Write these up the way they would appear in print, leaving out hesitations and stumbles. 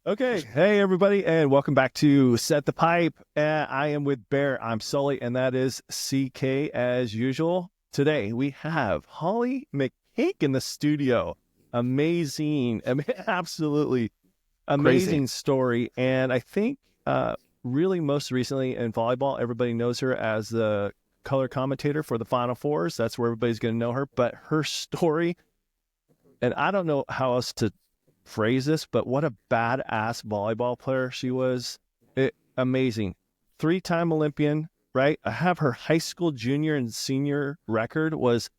Okay. Hey, everybody, and welcome back to Set the Pipe. I am with Bear. I'm Sully, and that is CK as usual. Today, we have Holly McPeak in the studio. Amazing. Absolutely amazing Crazy. story. And I think really most recently in volleyball, everybody knows her as the color commentator for the Final Fours. That's where everybody's going to know her. But her story, and I don't know how else to phrase this, but what a badass volleyball player she was. Amazing. 3-time Olympian, right? I have her high school junior and senior record was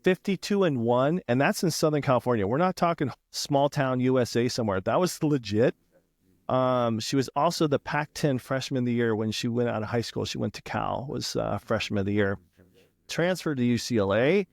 52-1, and that's in Southern California. We're not talking small town USA somewhere. That was legit. She was also the Pac-10 freshman of the year when she went out of high school. She went to Cal, was freshman of the year. Transferred to UCLA,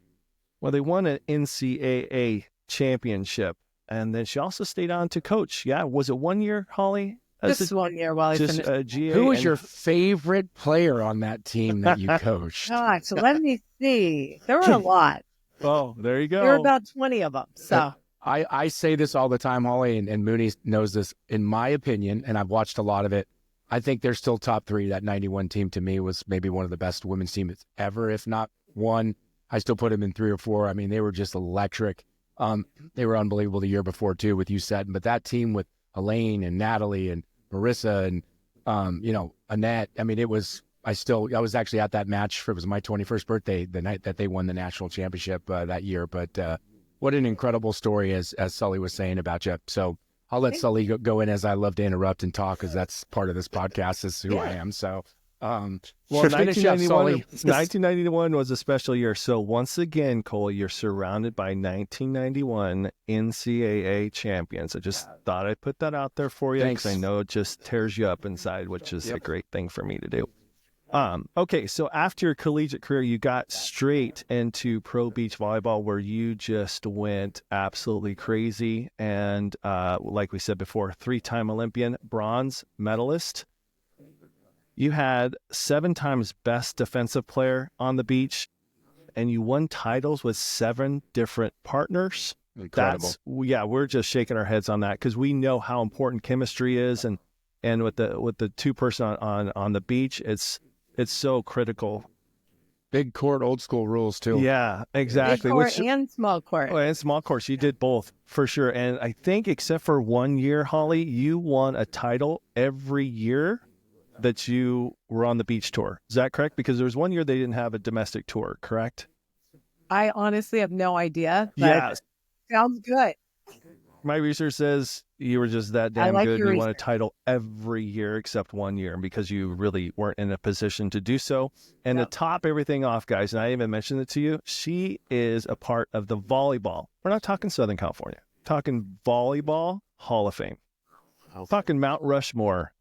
where they won an NCAA championship. And then she also stayed on to coach. Yeah, was it 1 year, Holly? Just 1 year while I finished. GA. Who was your favorite player on that team that you coached? God, so let me see. There were a lot. Oh, there you go. There were about 20 of them. So I say this all the time, Holly, and Mooney knows this. In my opinion, and I've watched a lot of it, I think they're still top three. That 91 team to me was maybe one of the best women's teams ever, if not one. I still put them in 3 or 4. I mean, they were just electric. They were unbelievable the year before too with USET, but that team with Elaine and Natalie and Marissa and Annette. I mean, I was actually at that match. It was my 21st birthday, the night that they won the national championship that year. But what an incredible story, as Sully was saying about you. So I'll let Sully go in, as I love to interrupt and talk, because that's part of this podcast. Is who I am. So. Well, 1991 was a special year. So once again, Cole, you're surrounded by 1991 NCAA champions. I just thought I'd put that out there for you because I know it just tears you up inside, which is a great thing for me to do. Okay, so after your collegiate career, you got straight into pro beach volleyball, where you just went absolutely crazy. And like we said before, 3-time Olympian, bronze medalist. You had 7 times best defensive player on the beach, and you won titles with 7 different partners. Incredible. We're just shaking our heads on that because we know how important chemistry is, and with the 2-person on the beach, it's so critical. Big court, old school rules too. Yeah, exactly. Big court and small court. Oh, and small courts. You did both for sure. And I think except for 1 year, Holly, you won a title every year that you were on the beach tour. Is that correct? Because there was 1 year they didn't have a domestic tour, correct? I honestly have no idea. But sounds good. My research says you were just that damn good. You won a title every year except 1 year because you really weren't in a position to do so. And to top everything off, guys, and I even mentioned it to you, she is a part of the volleyball. We're not talking Southern California. We're talking volleyball Hall of Fame. We're talking Mount Rushmore.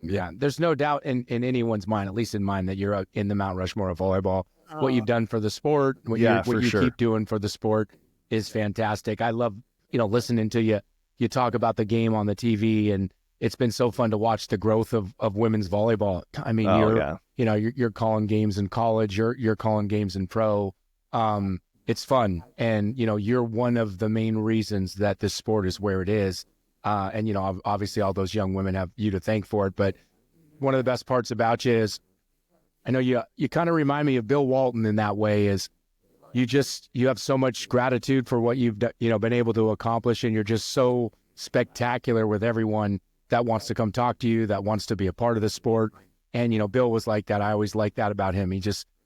Yeah, there's no doubt in anyone's mind, at least in mine, that you're in the Mount Rushmore of volleyball. What you've done for the sport, what you keep doing for the sport is fantastic. I love, listening to you talk about the game on the TV, and it's been so fun to watch the growth of women's volleyball. I mean, you're calling games in college, you're calling games in pro. It's fun, and you're one of the main reasons that this sport is where it is. And obviously all those young women have you to thank for it. But one of the best parts about you is, I know you kind of remind me of Bill Walton in that way. Is you have so much gratitude for what you've been able to accomplish, and you're just so spectacular with everyone that wants to come talk to you, that wants to be a part of the sport. And Bill was like that. I always liked that about him.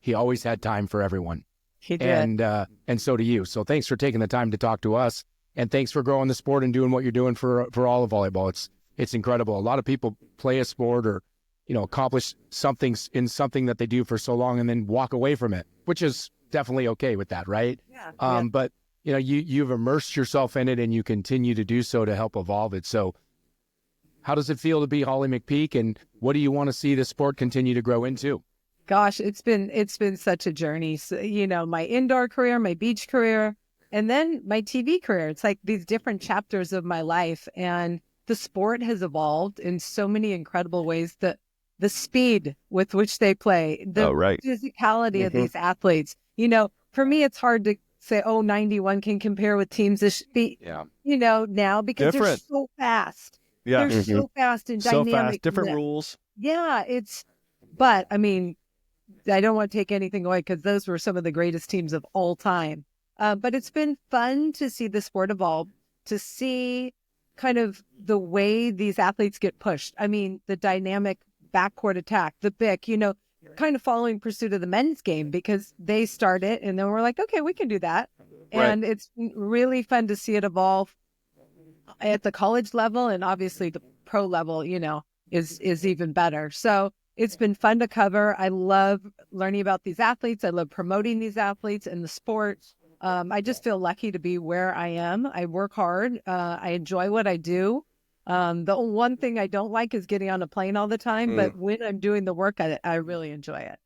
He always had time for everyone. He did. And so do you. So thanks for taking the time to talk to us. And thanks for growing the sport and doing what you're doing for all of volleyball. It's incredible. A lot of people play a sport or, accomplish something that they do for so long and then walk away from it, which is definitely okay with that, right? Yeah. But, you've immersed yourself in it and you continue to do so to help evolve it. So how does it feel to be Holly McPeak, and what do you want to see the sport continue to grow into? Gosh, it's been such a journey. So, my indoor career, my beach career, and then my TV career. It's like these different chapters of my life, and the sport has evolved in so many incredible ways. The speed with which they play, the physicality of these athletes. For me, it's hard to say, 91 can compare with teams this speed, now because they're so fast. Yeah. They're so fast and so dynamic. Fast, different rules. Yeah, but I mean, I don't want to take anything away because those were some of the greatest teams of all time. But it's been fun to see the sport evolve, to see kind of the way these athletes get pushed. I mean, the dynamic backcourt attack, the BIC, kind of following pursuit of the men's game because they start it and then we're like, okay, we can do that. And it's really fun to see it evolve at the college level, and obviously the pro level, is even better. So it's been fun to cover. I love learning about these athletes. I love promoting these athletes in the sport. I just feel lucky to be where I am. I work hard. I enjoy what I do. The one thing I don't like is getting on a plane all the time, but when I'm doing the work, I really enjoy it.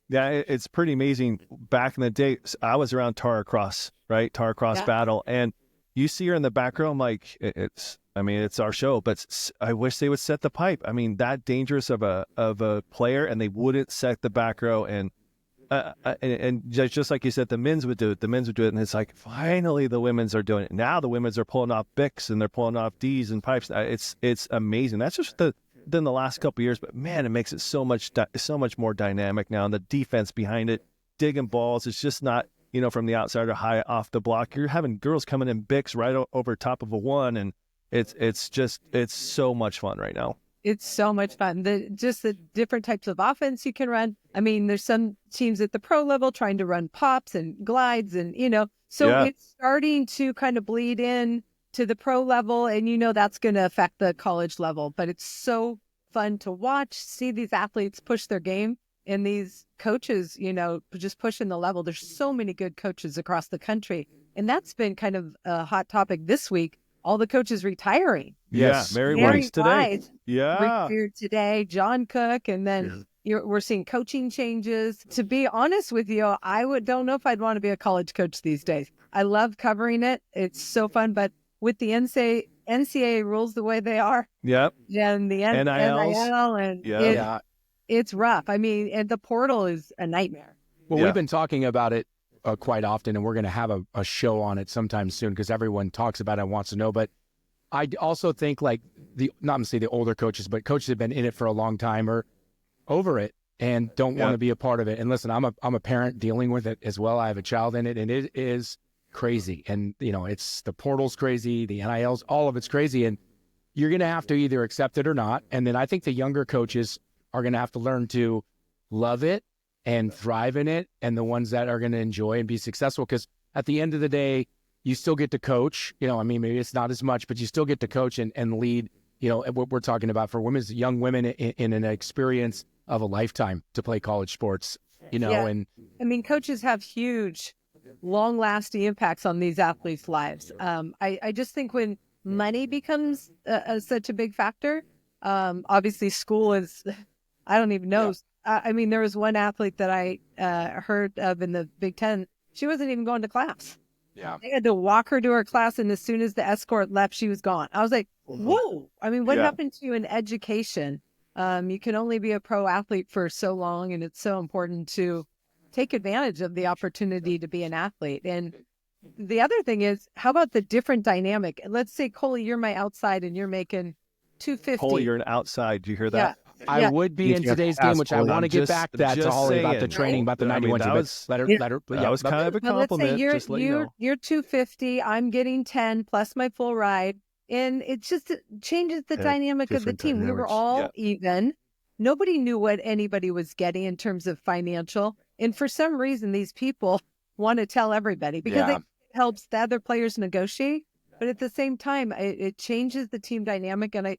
Yeah, it's pretty amazing. Back in the day, I was around Tara Cross, right? Tara Cross Battle. And you see her in the back row. I'm like, it's our show, but I wish they would set the pipe. I mean, that dangerous of a player, and they wouldn't set the back row. And just like you said, the men's would do it. And it's like, finally the women's are doing it. Now the women's are pulling off Bics and they're pulling off Ds and pipes. It's amazing. That's just than the last couple of years, but man, it makes it so much more dynamic now. And the defense behind it, digging balls, it's just not, from the outside or high off the block. You're having girls coming in Bics right over top of a one, and it's so much fun right now. It's so much fun. The different types of offense you can run. I mean, there's some teams at the pro level trying to run pops and glides and, so it's starting to kind of bleed in to the pro level, and that's going to affect the college level. But it's so fun to watch, see these athletes push their game, and these coaches, just pushing the level. There's so many good coaches across the country, and that's been kind of a hot topic this week. All the coaches retaring. Yes, Mary White's today. Retired today, John Cook, and then we're seeing coaching changes. To be honest with you, don't know if I'd want to be a college coach these days. I love covering it. It's so fun, but with the NCAA rules the way they are, and the NIL, and it's rough. I mean, and the portal is a nightmare. Well, we've been talking about it quite often, and we're going to have a show on it sometime soon because everyone talks about it and wants to know. But I also think not to say the older coaches, but coaches have been in it for a long time or over it and don't want to be a part of it. And listen, I'm a parent dealing with it as well. I have a child in it, and it is crazy. And it's the portal's crazy, the NILs, all of it's crazy, and you're going to have to either accept it or not. And then I think the younger coaches are going to have to learn to love it and thrive in it, and the ones that are going to enjoy and be successful, because at the end of the day, you still get to coach. Maybe it's not as much, but you still get to coach and lead. What we're talking about for young women in an experience of a lifetime to play college sports. And I mean, coaches have huge, long-lasting impacts on these athletes' lives. I just think when money becomes such a big factor, obviously school is, I don't even know. I mean, there was one athlete that I heard of in the Big Ten. She wasn't even going to class. Yeah. They had to walk her to her class, and as soon as the escort left, she was gone. I was like, whoa. I mean, what happened to you in education? You can only be a pro athlete for so long, and it's so important to take advantage of the opportunity to be an athlete. And the other thing is, how about the different dynamic? Let's say, Coley, you're my outside, and you're making $250. Coley, you're an outside. Do you hear that? I would be in today's game, which I want to get back to that to Holly about the training, about the 91. That was kind of a compliment. Let's say you're 250. I'm getting 10 plus my full ride, and it just changes the dynamic of the team. We were all even. Nobody knew what anybody was getting in terms of financial, and for some reason, these people want to tell everybody because it helps the other players negotiate. But at the same time, it changes the team dynamic, and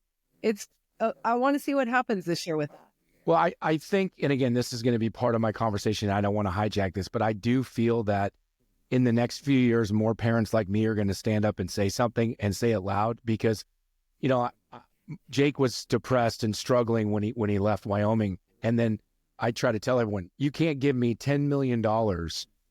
I want to see what happens this year with that. Well, I think, and again, this is going to be part of my conversation. I don't want to hijack this, but I do feel that in the next few years, more parents like me are going to stand up and say something and say it loud because, Jake was depressed and struggling when he left Wyoming. And then I try to tell everyone, you can't give me $10 million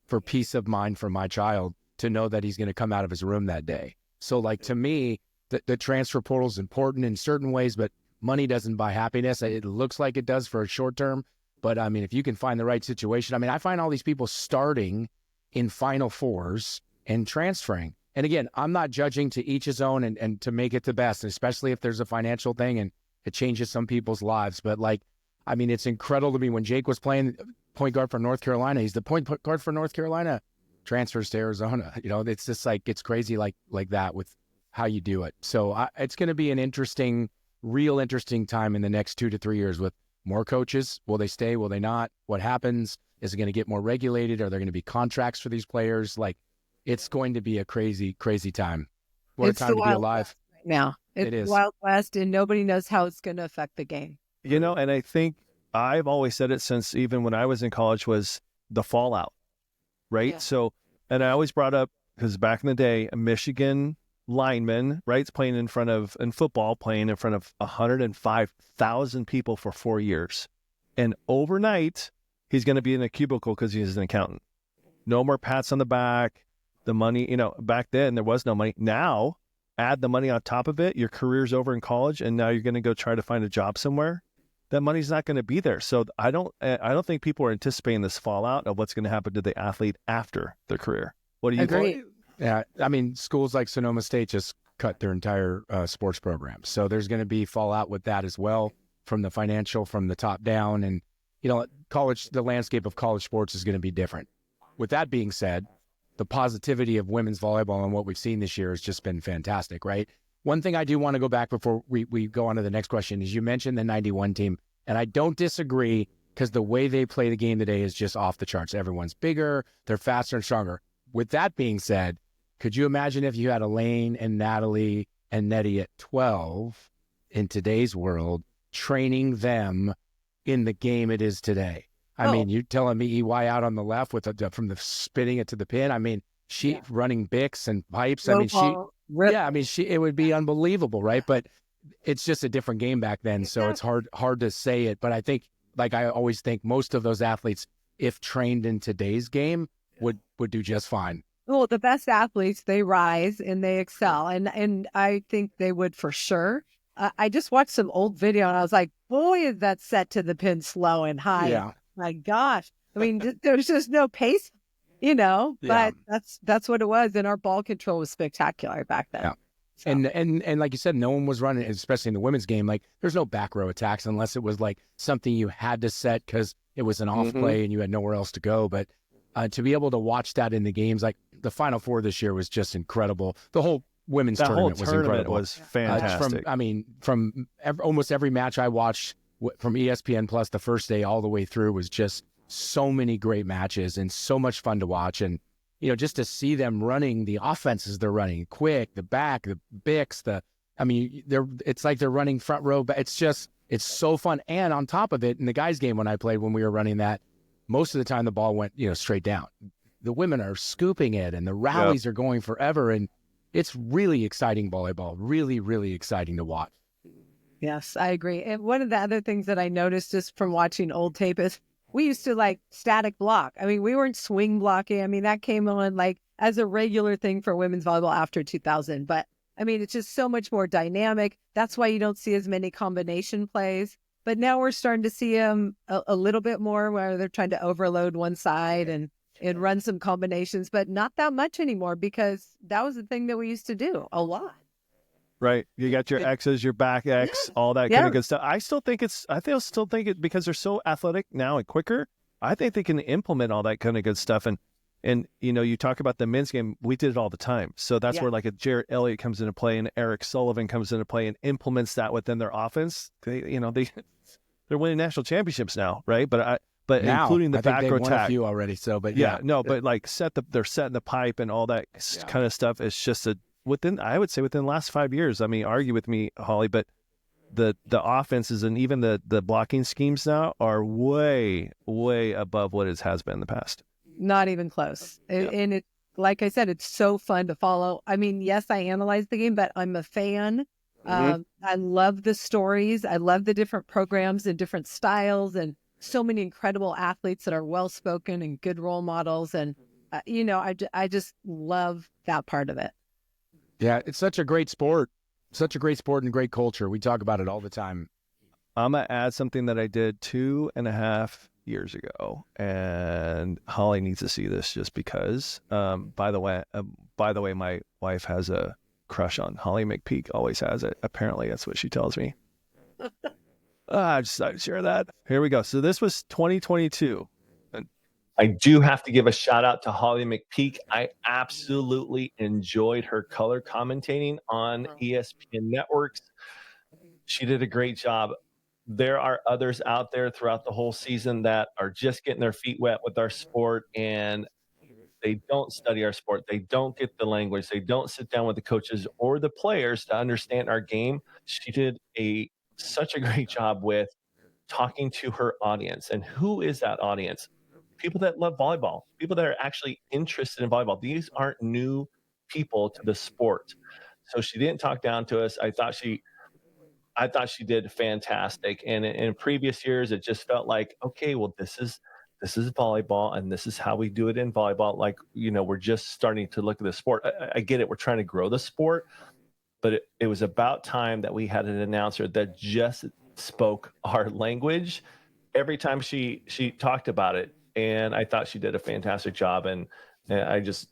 for peace of mind for my child to know that he's going to come out of his room that day. So to me, the transfer portal is important in certain ways, but money doesn't buy happiness. It looks like it does for a short term, but I mean, if you can find the right situation, I mean, I find all these people starting in Final Fours and transferring, And again, I'm not judging, to each his own, and to make it the best, especially if there's a financial thing and it changes some people's lives. But like, I mean, it's incredible to me when Jake was playing point guard for North Carolina. He's the point guard for North Carolina, transfers to Arizona. You know, it's just like, it's crazy like that with how you do it. So it's going to be an real interesting time in the next 2 to 3 years with more coaches. Will they stay? Will they not? What happens? Is it going to get more regulated? Are there going to be contracts for these players? Like, it's going to be a crazy, crazy time. What a time to be alive. Right now. It is Wild West, and nobody knows how it's going to affect the game. You know, and I think I've always said it since even when I was in college was the fallout, right? Yeah. So, and I always brought up, because back in the day, a Michigan lineman, right, is playing in front of 105,000 people for 4 years. And overnight, he's going to be in a cubicle because he's an accountant. No more pats on the back. The money, you know, back then there was no money. Now, add the money on top of it. Your career's over in college, and now you're going to go try to find a job somewhere. That money's not going to be there. So I don't think people are anticipating this fallout of what's going to happen to the athlete after their career. What do you think? Yeah, I mean, schools like Sonoma State just cut their entire sports program. So there's going to be fallout with that as well, from the financial, from the top down. And, you know, the landscape of college sports is going to be different. With that being said, the positivity of women's volleyball and what we've seen this year has just been fantastic, right? One thing I do want to go back before we go on to the next question is you mentioned the 91 team, and I don't disagree, because the way they play the game today is just off the charts. Everyone's bigger, they're faster and stronger. With that being said, could you imagine if you had Elaine and Natalie and Nettie at 12 in today's world, training them in the game it is today? I mean, you telling me EY out on the left with from the spinning it to the pin. I mean, she running Bics and pipes. I mean, it would be unbelievable, right? But it's just a different game back then, so it's hard to say it. But I think, like I always think, most of those athletes, if trained in today's game, would do just fine. Well, the best athletes, they rise and they excel, and I think they would for sure. I just watched some old video, and I was like, boy, is that set to the pin slow and high. Yeah. My gosh. I mean, there's just no pace, you know, but that's what it was. And our ball control was spectacular back then. Yeah. So. And like you said, no one was running, especially in the women's game. Like, there's no back row attacks unless it was like something you had to set because it was an off play and you had nowhere else to go. But to be able to watch that in the games, like the Final Four this year was just incredible. The whole women's tournament was incredible. Was fantastic. From almost every match I watched from ESPN Plus the first day all the way through was just so many great matches and so much fun to watch. And, you know, just to see them running the offenses they're running, quick, the back, the Bics, it's like they're running front row, but it's so fun. And on top of it, in the guys' game when I played, when we were running that, most of the time the ball went, straight down. The women are scooping it and the rallies are going forever. And it's really exciting volleyball, really, really exciting to watch. Yes, I agree. And one of the other things that I noticed just from watching old tape is we used to like static block. I mean, we weren't swing blocking. I mean, that came on like as a regular thing for women's volleyball after 2000. But I mean, it's just so much more dynamic. That's why you don't see as many combination plays. But now we're starting to see them a little bit more where they're trying to overload one side and run some combinations, but not that much anymore because that was the thing that we used to do a lot. Right. You got your X's, your back X, all that kind of good stuff. I still think it because they're so athletic now and quicker. I think they can implement all that kind of good stuff. And you talk about the men's game, we did it all the time. So that's where like a Jarrett Elliott comes into play and Eric Sullivan comes into play and implements that within their offense. They're winning national championships now, right? But now, including the back row attack. Won a few already, so but but like they're setting the pipe and all that kind of stuff. It's just I would say within the last 5 years. I mean, argue with me, Holly, but the offenses and even the blocking schemes now are way, way above what it has been in the past. Not even close. And it, like I said, it's so fun to follow. I mean, yes, I analyze the game, but I'm a fan. I love the stories. I love the different programs and different styles and so many incredible athletes that are well-spoken and good role models. And, I just love that part of it. Yeah, it's such a great sport. Such a great sport and great culture. We talk about it all the time. I'm going to add something that I did 2.5 years ago, and Holly needs to see this just because. By the way, my wife has a crush on Holly McPeak. Always has it. Apparently, that's what she tells me. I just decided to share that. Here we go. So this was 2022. I do have to give a shout out to Holly McPeak. I absolutely enjoyed her color commentating on ESPN networks. She did a great job. There are others out there throughout the whole season that are just getting their feet wet with our sport, and they don't study our sport. They don't get the language. They don't sit down with the coaches or the players to understand our game. She did such a great job with talking to her audience. And who is that audience? People that love volleyball, people that are actually interested in volleyball. These aren't new people to the sport. So she didn't talk down to us. I thought she did fantastic. And in previous years, it just felt like, okay, well, this is volleyball, and this is how we do it in volleyball. Like, we're just starting to look at the sport. I get it. We're trying to grow the sport, but it was about time that we had an announcer that just spoke our language every time she talked about it. And I thought she did a fantastic job. And I just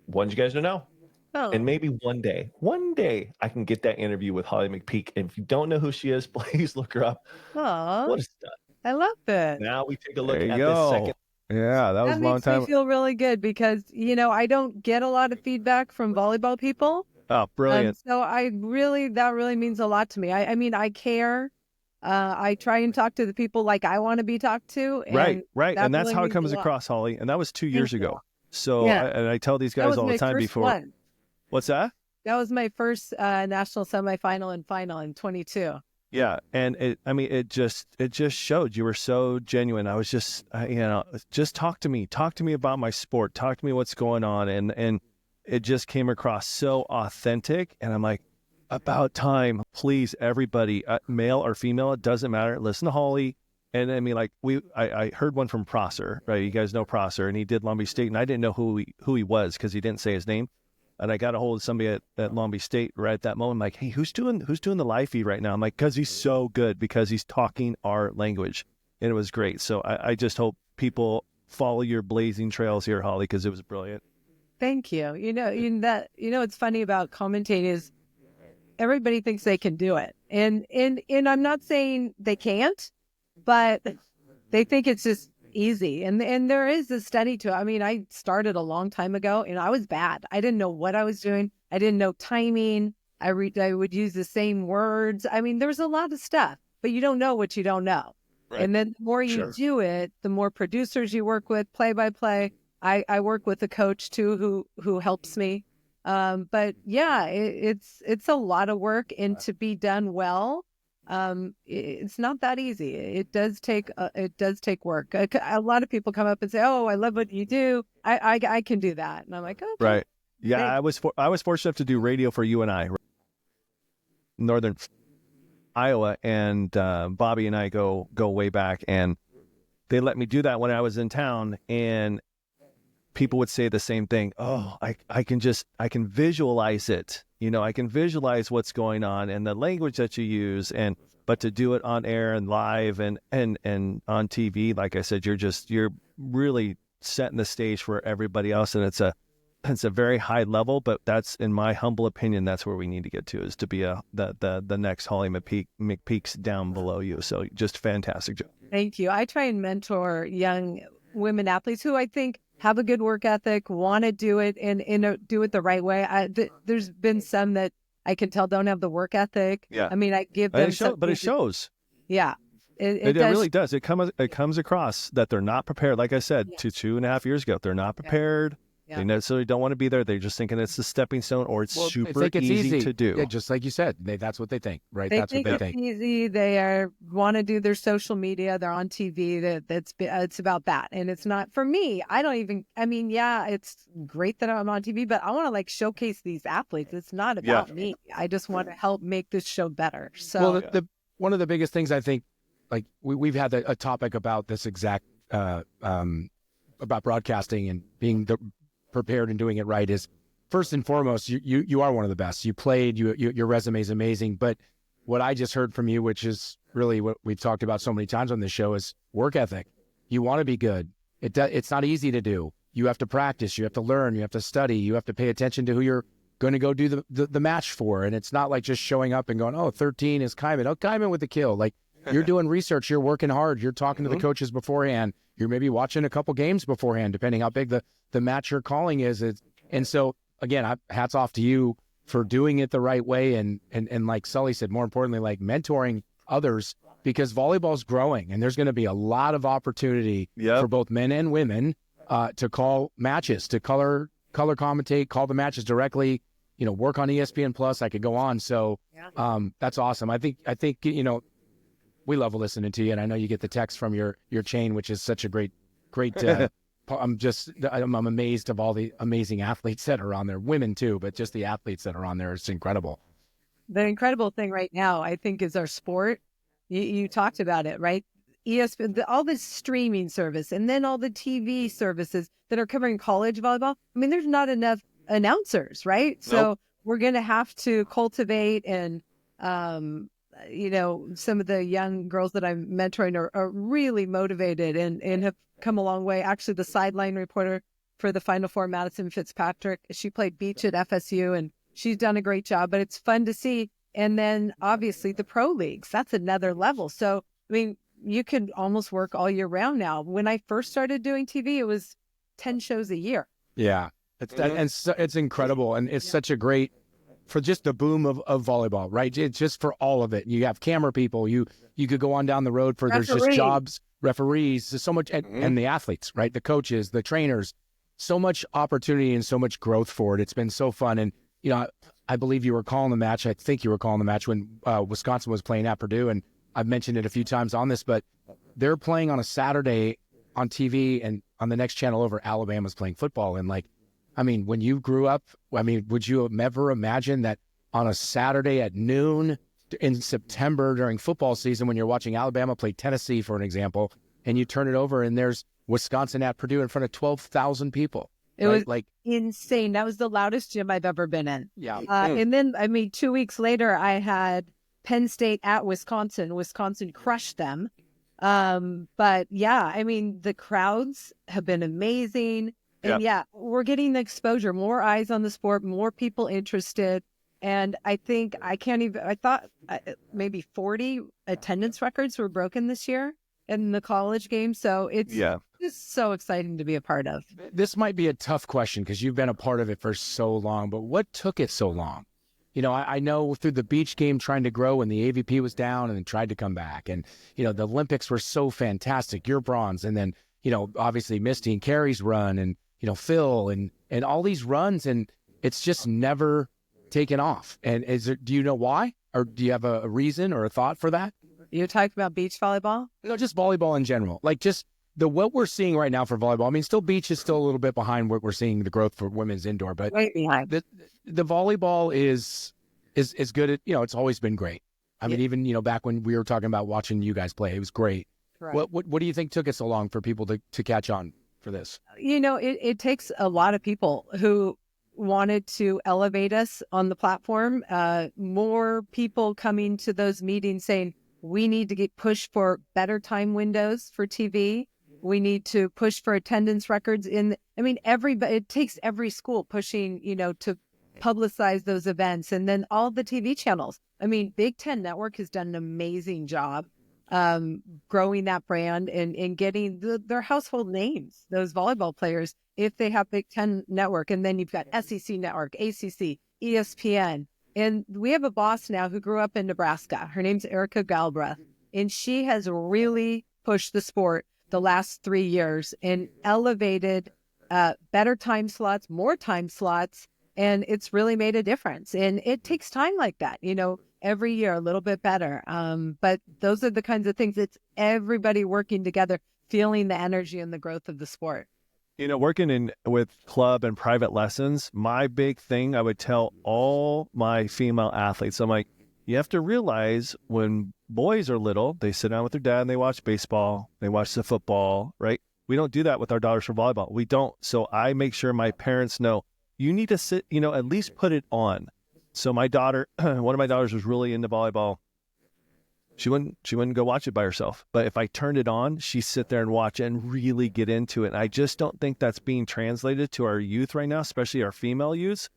wanted you guys to know. Oh. And maybe one day I can get that interview with Holly McPeak. And if you don't know who she is, please look her up. Oh, what a stud. I love it. Now we take a look at this second. Yeah, that was a long time. Makes me feel really good because, I don't get a lot of feedback from volleyball people. Oh, brilliant. So that really means a lot to me. I mean, I care. I try and talk to the people like I want to be talked to. And right. And that's really how it comes across, Holly. And that was 2 years ago. So, and I tell these guys all the time before. One. What's that? That was my first national semifinal and final in 22. Yeah, and it just showed you were so genuine. I was just just talk to me about my sport, talk to me what's going on, and it just came across so authentic. And I'm like, about time, please, everybody, male or female, it doesn't matter. Listen to Holly. And I mean, like I heard one from Prosser, right? You guys know Prosser, and he did Long Beach State, and I didn't know who he was because he didn't say his name. And I got a hold of somebody at Long Beach State right at that moment. I'm like, hey, who's doing the live feed right now? I'm like, because he's so good, because he's talking our language. And it was great. So I just hope people follow your blazing trails here, Holly, because it was brilliant. Thank you. What's funny about commentating is everybody thinks they can do it. And I'm not saying they can't, but they think it's just easy. And there is a study to it. I mean, I started a long time ago and I was bad. I didn't know what I was doing. I didn't know timing. I would use the same words. I mean, there was a lot of stuff, but you don't know what you don't know. Right. And then the more you do it, the more producers you work with, play by play. I work with a coach too who helps me. But yeah, it's a lot of work, and to be done well, it's not that easy. It does take work. A lot of people come up and say, "Oh, I love what you do. I can do that," and I'm like, "Okay." Right. Yeah, thanks. I was fortunate enough to do radio for UNI, Northern Iowa, and Bobby and I go way back, and they let me do that when I was in town, and people would say the same thing. Oh, I can visualize it. I can visualize what's going on and the language that you use, but to do it on air and live and on TV, like I said, you're really setting the stage for everybody else. And it's a very high level, but that's, in my humble opinion, that's where we need to get to, is to be the next Holly McPeaks down below you. So just fantastic job. Thank you. I try and mentor young women athletes who I think have a good work ethic, want to do it and do it the right way. There's been some that I can tell don't have the work ethic. Yeah. I mean, I give them but it shows. Yeah. It really does. It comes across that they're not prepared. Like I said, 2.5 years ago, they're not prepared. Yeah. They necessarily don't want to be there. They're just thinking it's a stepping stone, or it's super easy to do. Yeah, just like you said, that's what they think, right? That's what they think. It's easy. They want to do their social media. They're on TV. It's about that, and it's not for me. It's great that I'm on TV, but I want to showcase these athletes. It's not about me. I just want to help make this show better. So, one of the biggest things I think, we've had a topic about this exact about broadcasting and being prepared and doing it right, is first and foremost, you are one of the best. You played, your resume is amazing. But what I just heard from you, which is really what we've talked about so many times on this show, is work ethic. You want to be good. It's not easy to do. You have to practice. You have to learn. You have to study. You have to pay attention to who you're going to go do the match for. And it's not like just showing up and going, oh, 13 is Kaiman. Oh, Kaiman with the kill. Like, you're doing research. You're working hard. You're talking to the coaches beforehand. You're maybe watching a couple games beforehand, depending how big the match you're calling is. And so, again, hats off to you for doing it the right way. And like Sully said, more importantly, like mentoring others, because volleyball is growing and there's going to be a lot of opportunity for both men and women to call matches, to color commentate, call the matches directly, work on ESPN Plus. I could go on. So that's awesome. I think, we love listening to you. And I know you get the text from your chain, which is such a great, I'm amazed of all the amazing athletes that are on there, women too, but just the athletes that are on there. It's incredible. The incredible thing right now, I think, is our sport. You talked about it, right? ESPN, all this streaming service, and then all the TV services that are covering college volleyball. I mean, there's not enough announcers, right? Nope. So we're going to have to cultivate and, some of the young girls that I'm mentoring are really motivated and have come a long way. Actually, the sideline reporter for the Final Four, Madison Fitzpatrick, she played beach at FSU and she's done a great job, but it's fun to see. And then obviously the pro leagues, that's another level. So, I mean, you could almost work all year round now. When I first started doing TV, it was 10 shows a year. Yeah. It's incredible. And it's such a great, for just the boom of volleyball, right? It's just for all of it. You have camera people, you could go on down the road for, there's just jobs, referees, there's so much, and the athletes, right? The coaches, the trainers, so much opportunity and so much growth for it. It's been so fun. And, I believe you were calling the match. I think you were calling the match when Wisconsin was playing at Purdue. And I've mentioned it a few times on this, but they're playing on a Saturday on TV, and on the next channel over, Alabama's playing football. And when you grew up, would you have ever imagined that on a Saturday at noon in September during football season, when you're watching Alabama play Tennessee, for an example, and you turn it over and there's Wisconsin at Purdue in front of 12,000 people? It was insane. That was the loudest gym I've ever been in. Yeah. And then, 2 weeks later, I had Penn State at Wisconsin. Wisconsin crushed them. But yeah, the crowds have been amazing. And we're getting the exposure, more eyes on the sport, more people interested. And I think I thought maybe 40 attendance records were broken this year in the college game. So it's just so exciting to be a part of. This might be a tough question because you've been a part of it for so long, but what took it so long? I know through the beach game trying to grow when the AVP was down and then tried to come back. And, the Olympics were so fantastic. You're bronze. And then, obviously Misty and Carrie's run and, Phil and all these runs. And it's just never taken off. And do you know why? Or do you have a reason or a thought for that? You're talking about beach volleyball? No, just volleyball in general. Like just what we're seeing right now for volleyball. Still beach is still a little bit behind what we're seeing the growth for women's indoor, but right behind. The volleyball is good at, it's always been great. Even, back when we were talking about watching you guys play, it was great. Right. What do you think took it so long for people to catch on for this? It takes a lot of people who wanted to elevate us on the platform. More people coming to those meetings saying, we need to get pushed for better time windows for TV. We need to push for attendance records it takes every school pushing, to publicize those events. And then all the TV channels. Big Ten Network has done an amazing job growing that brand and getting their household names, those volleyball players, if they have Big Ten Network. And then you've got SEC Network, ACC, ESPN. And we have a boss now who grew up in Nebraska. Her name's Erica Galbraith. And she has really pushed the sport the last 3 years and elevated better time slots, more time slots. And it's really made a difference. And it takes time like that, every year a little bit better. But those are the kinds of things. It's everybody working together, feeling the energy and the growth of the sport. Working with club and private lessons, my big thing I would tell all my female athletes, I'm like, you have to realize when boys are little, they sit down with their dad and they watch baseball, they watch the football, right? We don't do that with our daughters for volleyball. We don't. So I make sure my parents know you need to sit, at least put it on. So my daughter, one of my daughters was really into volleyball. She wouldn't go watch it by herself. But if I turned it on, she'd sit there and watch it and really get into it. And I just don't think that's being translated to our youth right now, especially our female youths.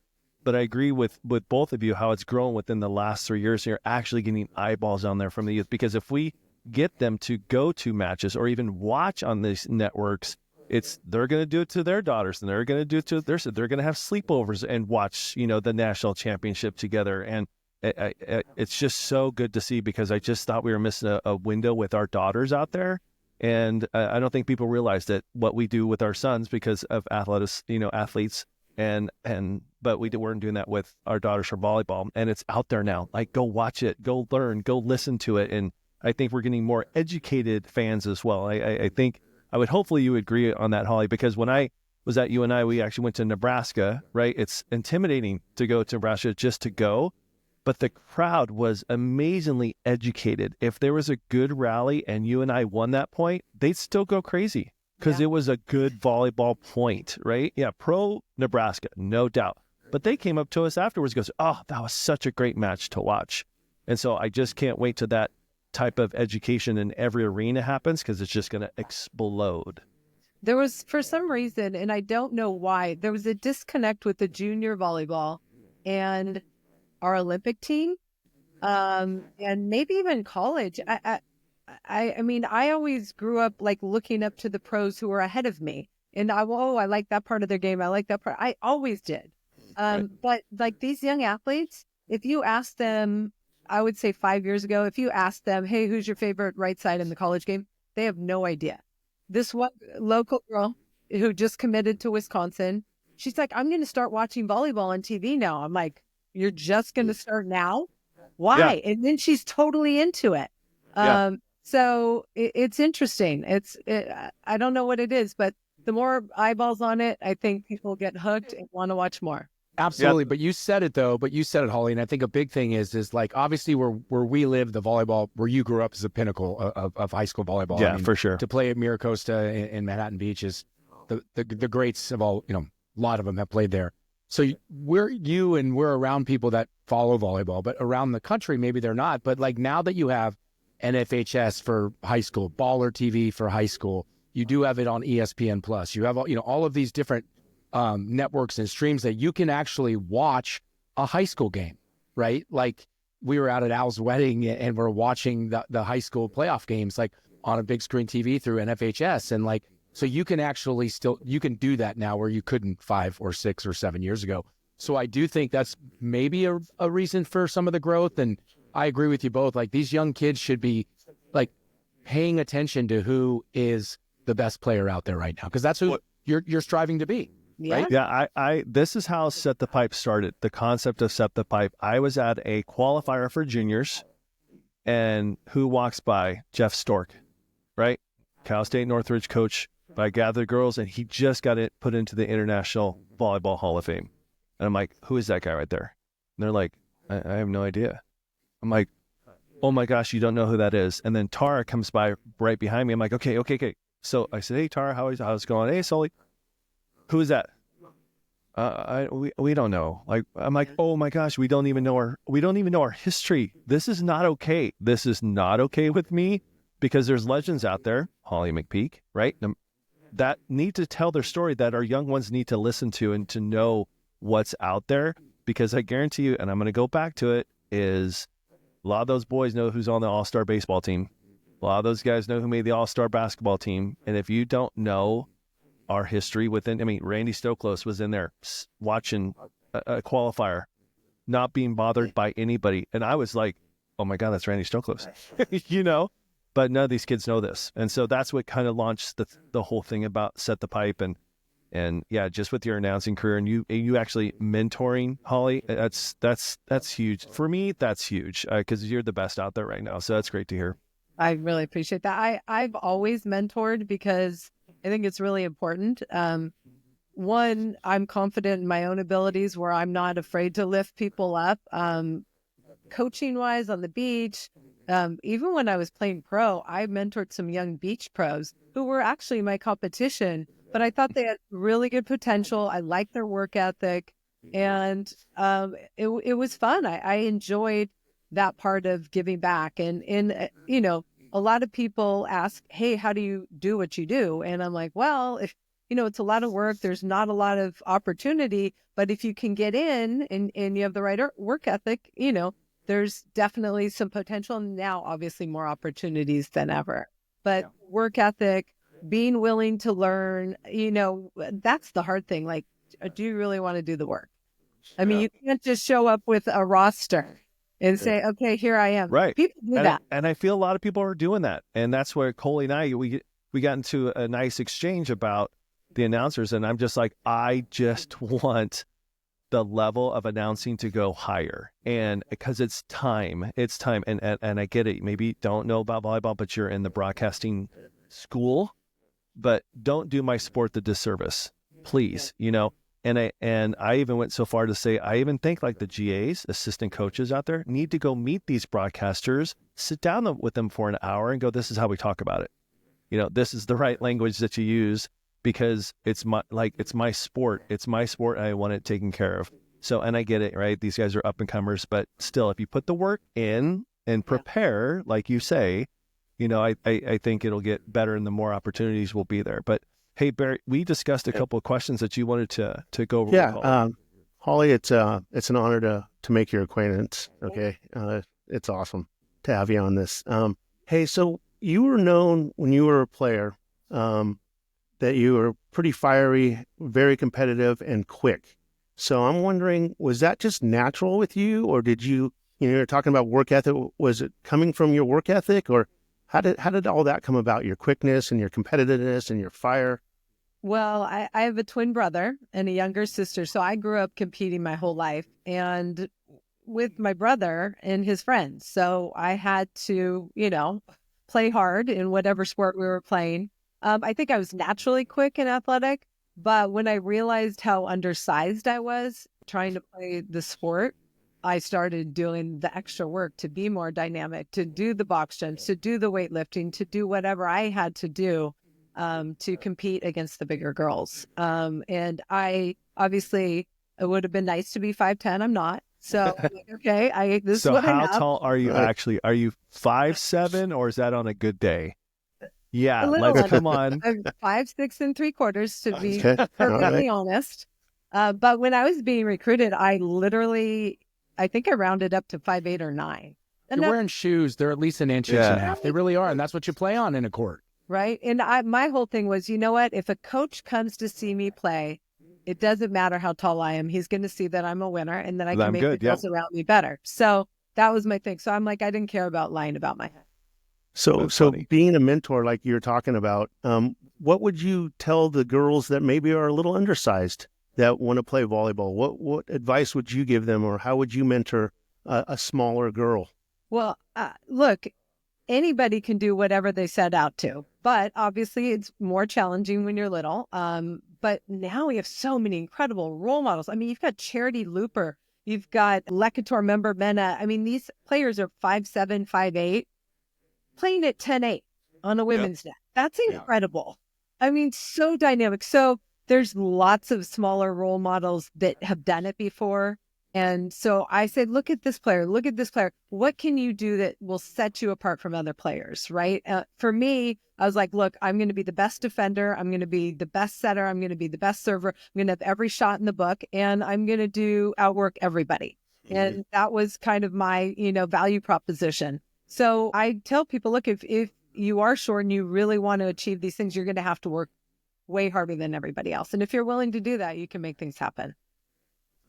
But I agree with both of you how it's grown within the last 3 years. You're actually getting eyeballs on there from the youth, because if we get them to go to matches or even watch on these networks, they're going to do it to their daughters, and they're going to do it to they're going to have sleepovers and watch, the national championship together. And it's just so good to see, because I just thought we were missing a window with our daughters out there. And I don't think people realize that what we do with our sons because of athletes, but we weren't doing that with our daughters for volleyball, and it's out there now. Like, go watch it, go learn, go listen to it. And I think we're getting more educated fans as well. I think hopefully you would agree on that, Holly, because when I was at UNI, we actually went to Nebraska, right? It's intimidating to go to Nebraska just to go, but the crowd was amazingly educated. If there was a good rally and UNI won that point, they'd still go crazy because it was a good volleyball point, right? Yeah, pro Nebraska, no doubt. But they came up to us afterwards and goes, oh, that was such a great match to watch. And so I just can't wait till that type of education in every arena happens, because it's just going to explode. There was, for some reason, and I don't know why, there was a disconnect with the junior volleyball and our Olympic team, and maybe even college. I mean, I always grew up like looking up to the pros who were ahead of me, and I like that part of their game. I like that part. I always did. Right. But like these young athletes, if you ask them, I would say 5 years ago, if you ask them, hey, who's your favorite right side in the college game? They have no idea. This one local girl who just committed to Wisconsin, she's like, I'm going to start watching volleyball on TV now. I'm like, you're just going to start now? Why? Yeah. And then she's totally into it. So it's interesting. I don't know what it is, but the more eyeballs on it, I think people get hooked and want to watch more. Absolutely. Yep. But you said it, Holly. And I think a big thing is like, obviously where we live, the volleyball, where you grew up is the pinnacle of high school volleyball. Yeah, I mean, for sure. To play at Miracosta in Manhattan Beach is the greats of all, a lot of them have played there. So we're around people that follow volleyball, but around the country, maybe they're not. But like, now that you have NFHS for high school, Baller TV for high school, you do have it on ESPN Plus. You have, all of these different networks and streams that you can actually watch a high school game, right? Like, we were out at Al's wedding and we're watching the high school playoff games, like on a big screen TV through NFHS. And like, so you can actually you can do that now where you couldn't 5 or 6 or 7 years ago. So I do think that's maybe a reason for some of the growth. And I agree with you both. Like, these young kids should be like paying attention to who is the best player out there right now, because that's who you're striving to be. Yeah. Right? Yeah, I this is how Set the Pipe started. The concept of Set the Pipe. I was at a qualifier for juniors, and who walks by? Jeff Stork, right? Cal State Northridge coach. But I gathered girls, and he just got it put into the International Volleyball Hall of Fame. And I'm like, who is that guy right there? And they're like, I have no idea. I'm like, oh my gosh, you don't know who that is. And then Tara comes by right behind me. I'm like, okay. So I said, hey, Tara, how's it going? Hey, Sully. Who is that? We don't know. Like, I'm like, oh my gosh, we don't even know our history. This is not okay. This is not okay with me, because there's legends out there, Holly McPeak, right? That need to tell their story, that our young ones need to listen to and to know what's out there. Because I guarantee you, and I'm going to go back to it, is a lot of those boys know who's on the All-Star baseball team. A lot of those guys know who made the All-Star basketball team. And if you don't know our history Randy Stoklos was in there watching a qualifier, not being bothered by anybody. And I was like, oh my God, that's Randy Stoklos, but none of these kids know this. And so that's what kind of launched the whole thing about Set the Pipe. And yeah, just with your announcing career and you actually mentoring, Holly, that's huge. For me, that's huge, because you're the best out there right now. So that's great to hear. I really appreciate that. I've always mentored because I think it's really important. One, I'm confident in my own abilities where I'm not afraid to lift people up. Coaching wise on the beach, even when I was playing pro, I mentored some young beach pros who were actually my competition, but I thought they had really good potential. I liked their work ethic, and it was fun. I enjoyed that part of giving back. And you know, a lot of people ask, hey, how do you do what you do? And I'm like, well, if, you know, it's a lot of work, there's not a lot of opportunity, but if you can get in and you have the right work ethic, you know, there's definitely some potential now, obviously more opportunities than ever, but work ethic, being willing to learn, you know, that's the hard thing. Like, do you really want to do the work? I mean, you can't just show up with a roster and say, okay, here I am. Right. People do that. And I feel a lot of people are doing that. And that's where Coley and I, we got into a nice exchange about the announcers. And I'm just like, I just want the level of announcing to go higher. And because it's time. And I get it. Maybe you don't know about volleyball, but you're in the broadcasting school. But don't do my sport the disservice, please, you know. And I even went so far to say, I even think like the GAs, assistant coaches out there, need to go meet these broadcasters, sit down with them for an hour and go, this is how we talk about it. You know, this is the right language that you use because it's my sport. It's my sport. And I want it taken care of. So, and I get it, right? These guys are up and comers, but still, if you put the work in and prepare, like you say, you know, I think it'll get better and the more opportunities will be there. But hey, Barry, we discussed a couple of questions that you wanted to go over. Yeah, Holly, it's an honor to make your acquaintance. Okay, it's awesome to have you on this. Hey, so you were known when you were a player that you were pretty fiery, very competitive, and quick. So I'm wondering, was that just natural with you, or did you you're talking about work ethic? Was it coming from your work ethic, or how did all that come about? Your quickness and your competitiveness and your fire? Well, I have a twin brother and a younger sister. So I grew up competing my whole life and with my brother and his friends. So I had to, you know, play hard in whatever sport we were playing. I think I was naturally quick and athletic, but when I realized how undersized I was trying to play the sport, I started doing the extra work to be more dynamic, to do the box jumps, to do the weightlifting, to do whatever I had to do to compete against the bigger girls. And I obviously, it would have been nice to be 5'10". I'm not. So, okay, this so is what I how have. tall are you actually? Are you 5'7", or is that on a good day? Yeah, let's come on. I'm 5'6" and 3/4" to be perfectly honest. But when I was being recruited, I think I rounded up to 5'8" or 9. And you're wearing shoes. They're at least an inch and a half. They really are. And that's what you play on in a court. Right. And my whole thing was, you know what? If a coach comes to see me play, it doesn't matter how tall I am. He's going to see that I'm a winner and that I can make the girls around me better. So that was my thing. So I'm like, I didn't care about lying about my head. So being a mentor, like you're talking about, what would you tell the girls that maybe are a little undersized that want to play volleyball? What advice would you give them, or how would you mentor a smaller girl? Well, look, anybody can do whatever they set out to, but obviously it's more challenging when you're little. But now we have so many incredible role models. I mean, you've got Charity Looper, you've got Lekator Member Mena. I mean, these players are 5'7", 5'8", playing at 10'8" on a women's net. That's incredible. I mean, so dynamic. So there's lots of smaller role models that have done it before. And so I said, look at this player. What can you do that will set you apart from other players, right? For me, I was like, look, I'm going to be the best defender. I'm going to be the best setter. I'm going to be the best server. I'm going to have every shot in the book, and I'm going to outwork everybody. And that was kind of my, value proposition. So I tell people, look, if you are short and you really want to achieve these things, you're going to have to work way harder than everybody else. And if you're willing to do that, you can make things happen.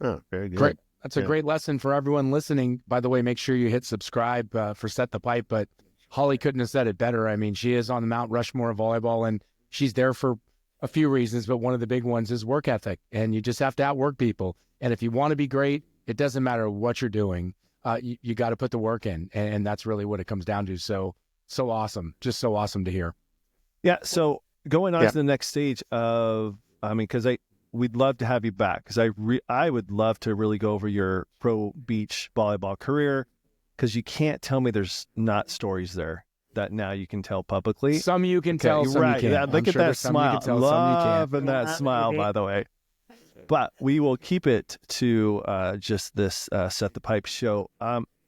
Oh, very good. Great. That's a great lesson for everyone listening. By the way, make sure you hit subscribe for Set the Pipe. But Holly couldn't have said it better. I mean, she is on the Mount Rushmore of volleyball, and she's there for a few reasons. But one of the big ones is work ethic. And you just have to outwork people. And if you want to be great, it doesn't matter what you're doing. You got to put the work in. And that's really what it comes down to. So awesome. Just so awesome to hear. Yeah. So going on to the next stage of, because we'd love to have you back, because I would love to really go over your pro beach volleyball career, because you can't tell me there's not stories there that now you can tell publicly. Some you can tell, some you can't. Look at that smile. Loving that smile, by the way. But we will keep it to just this Set the Pipe show.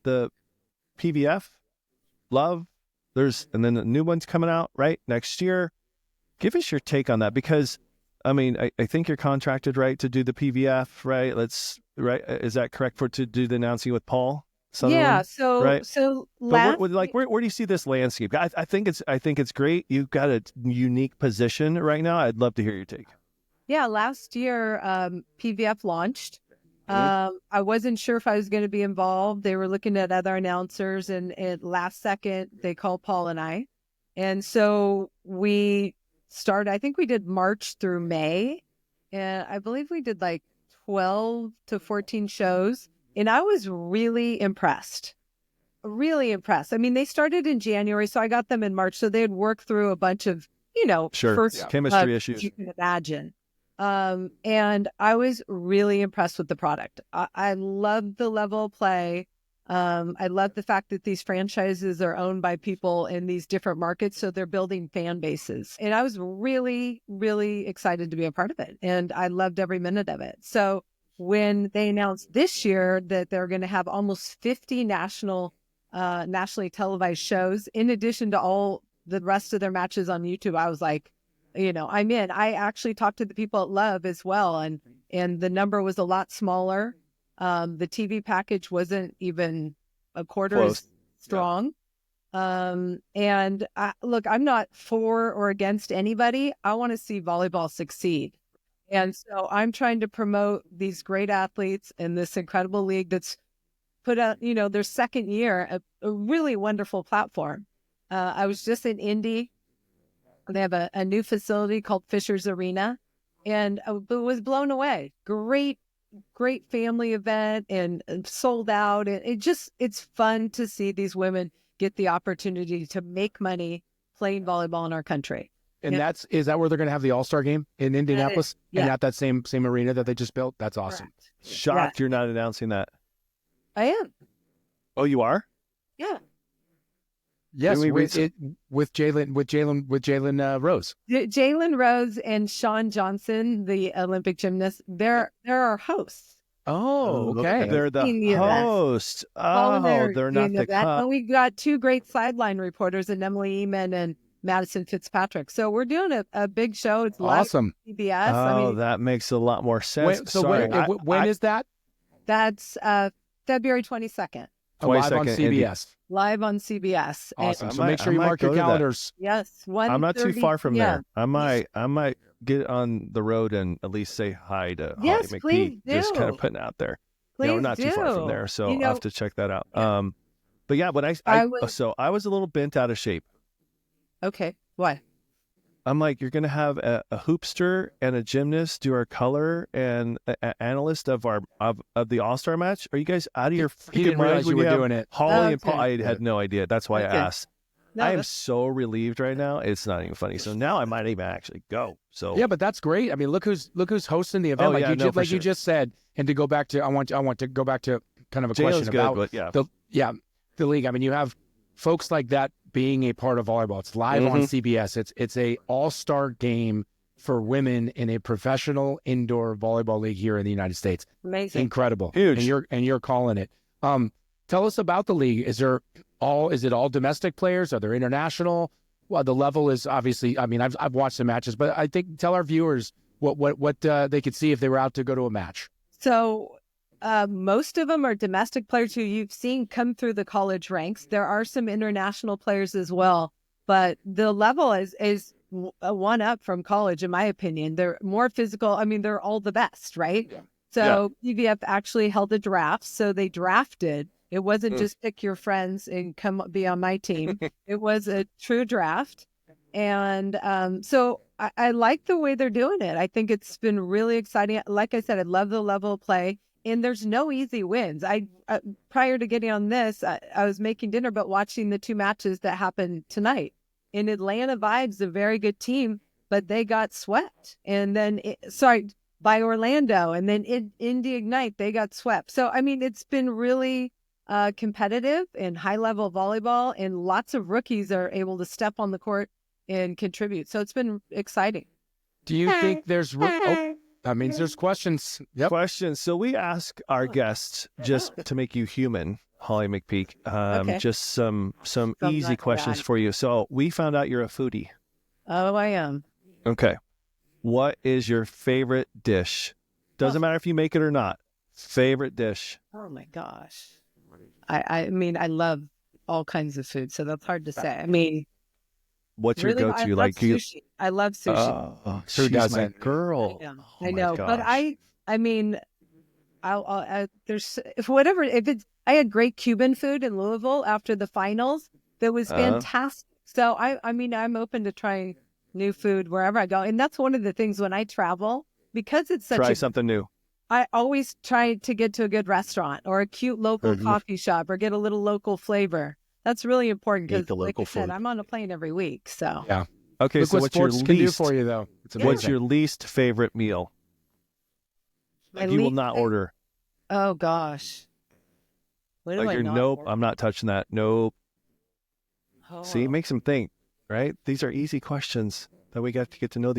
The PVF, love. And then the new one's coming out right next year. Give us your take on that, because I mean, I think you're contracted, right, to do the PVF, right? Is that correct to do the announcing with Paul Sutherland? Yeah. So right? So but where do you see this landscape? I think it's great. You've got a unique position right now. I'd love to hear your take. Yeah. Last year, PVF launched. I wasn't sure if I was going to be involved. They were looking at other announcers, and at last second, they called Paul and I. And so we started, I think we did March through May. And I believe we did like 12 to 14 shows. And I was really impressed. Really impressed. I mean, they started in January, so I got them in March. So they had worked through a bunch of, chemistry issues. You can imagine. And I was really impressed with the product. I love the level of play. I love the fact that these franchises are owned by people in these different markets, so they're building fan bases. And I was really, really excited to be a part of it. And I loved every minute of it. So when they announced this year that they're going to have almost 50 nationally televised shows, in addition to all the rest of their matches on YouTube, I was like, I'm in. I actually talked to the people at Love as well, and the number was a lot smaller. The TV package wasn't even a quarter as strong. And look, I'm not for or against anybody. I want to see volleyball succeed. And so I'm trying to promote these great athletes in this incredible league that's put out, their second year, a really wonderful platform. I was just in Indy. They have a new facility called Fisher's Arena, and I was blown away. Great family event, and sold out. And it's fun to see these women get the opportunity to make money playing volleyball in our country. And is that where they're going to have the All-Star game in Indianapolis? Yeah. And at that same arena that they just built? That's awesome. Correct. Shocked you're not announcing that. I am. Oh, you are? Yeah. Yes, with Jalen Rose. Jalen Rose and Sean Johnson, the Olympic gymnast, they're our hosts. Oh, okay. They're the host. Oh, they're not the And we got two great sideline reporters, and Emily Eman and Madison Fitzpatrick. So we're doing a big show. It's awesome. Live on CBS. Oh, that makes a lot more sense. When is that? That's February 22nd. Live on CBS. Live on CBS. Awesome. So make sure you mark your calendars. Yes. I'm not too far from there. I might get on the road and at least say hi to Holly McPeak. Please do. Just kind of putting it out there. We're not too far from there, so I'll have to check that out. Yeah. But yeah, when I was a little bent out of shape. Okay. Why? I'm like, you're going to have a hoopster and a gymnast do our color and an analyst of the All-Star match. Are you guys out of your freaking minds? You were doing it. Holly and Paul, I had no idea. That's why I asked. No, I am so relieved right now. It's not even funny. So now I might even actually go. So yeah, but that's great. I mean, look who's hosting the event. You just said. And to go back to, I want to go back to kind of a question about the league. I mean, you have folks like that being a part of volleyball. It's live on CBS. It's a all-star game for women in a professional indoor volleyball league here in the United States. Amazing. Incredible. Huge. And you're calling it. Tell us about the league. Is it all domestic players? Are there international? Well, the level is obviously, I mean, I've watched the matches, but I think tell our viewers what they could see if they were out to go to a match. So most of them are domestic players who you've seen come through the college ranks. There are some international players as well, but the level is a one up from college, in my opinion. They're more physical. I mean, they're all the best, right? Yeah. So PVF actually held a draft. So they drafted. It wasn't just pick your friends and come be on my team. It was a true draft. And so I like the way they're doing it. I think it's been really exciting. Like I said, I love the level of play. And there's no easy wins. Prior to getting on this, I was making dinner, but watching the two matches that happened tonight. In Atlanta Vibes, a very good team, but they got swept. And then, by Orlando. And then in Indy Ignite, they got swept. So, I mean, it's been really competitive and high-level volleyball, and lots of rookies are able to step on the court and contribute. So it's been exciting. Do you think there's... That means there's questions. Yep. Questions. So we ask our guests, just to make you human, Holly McPeak, just some easy questions for you. So we found out you're a foodie. Oh, I am. Okay. What is your favorite dish? Doesn't matter if you make it or not. Favorite dish. Oh my gosh. I mean, I love all kinds of food, so that's hard to say. I mean, what's your go-to? I love sushi. I love sushi. She's my girl. I know, but I mean, there's I had great Cuban food in Louisville after the finals. That was fantastic. So I mean, I'm open to trying new food wherever I go, and that's one of the things when I travel, because it's such something new. I always try to get to a good restaurant or a cute local coffee shop or get a little local flavor. That's really important because, like I said, I'm on a plane every week. So yeah. Okay, so what's your least can do for you though? What's your least favorite meal? You will not order. Oh gosh. What do I not nope, order? I'm not touching that. Nope. Oh. See, it makes them think, right? These are easy questions that we got to get to know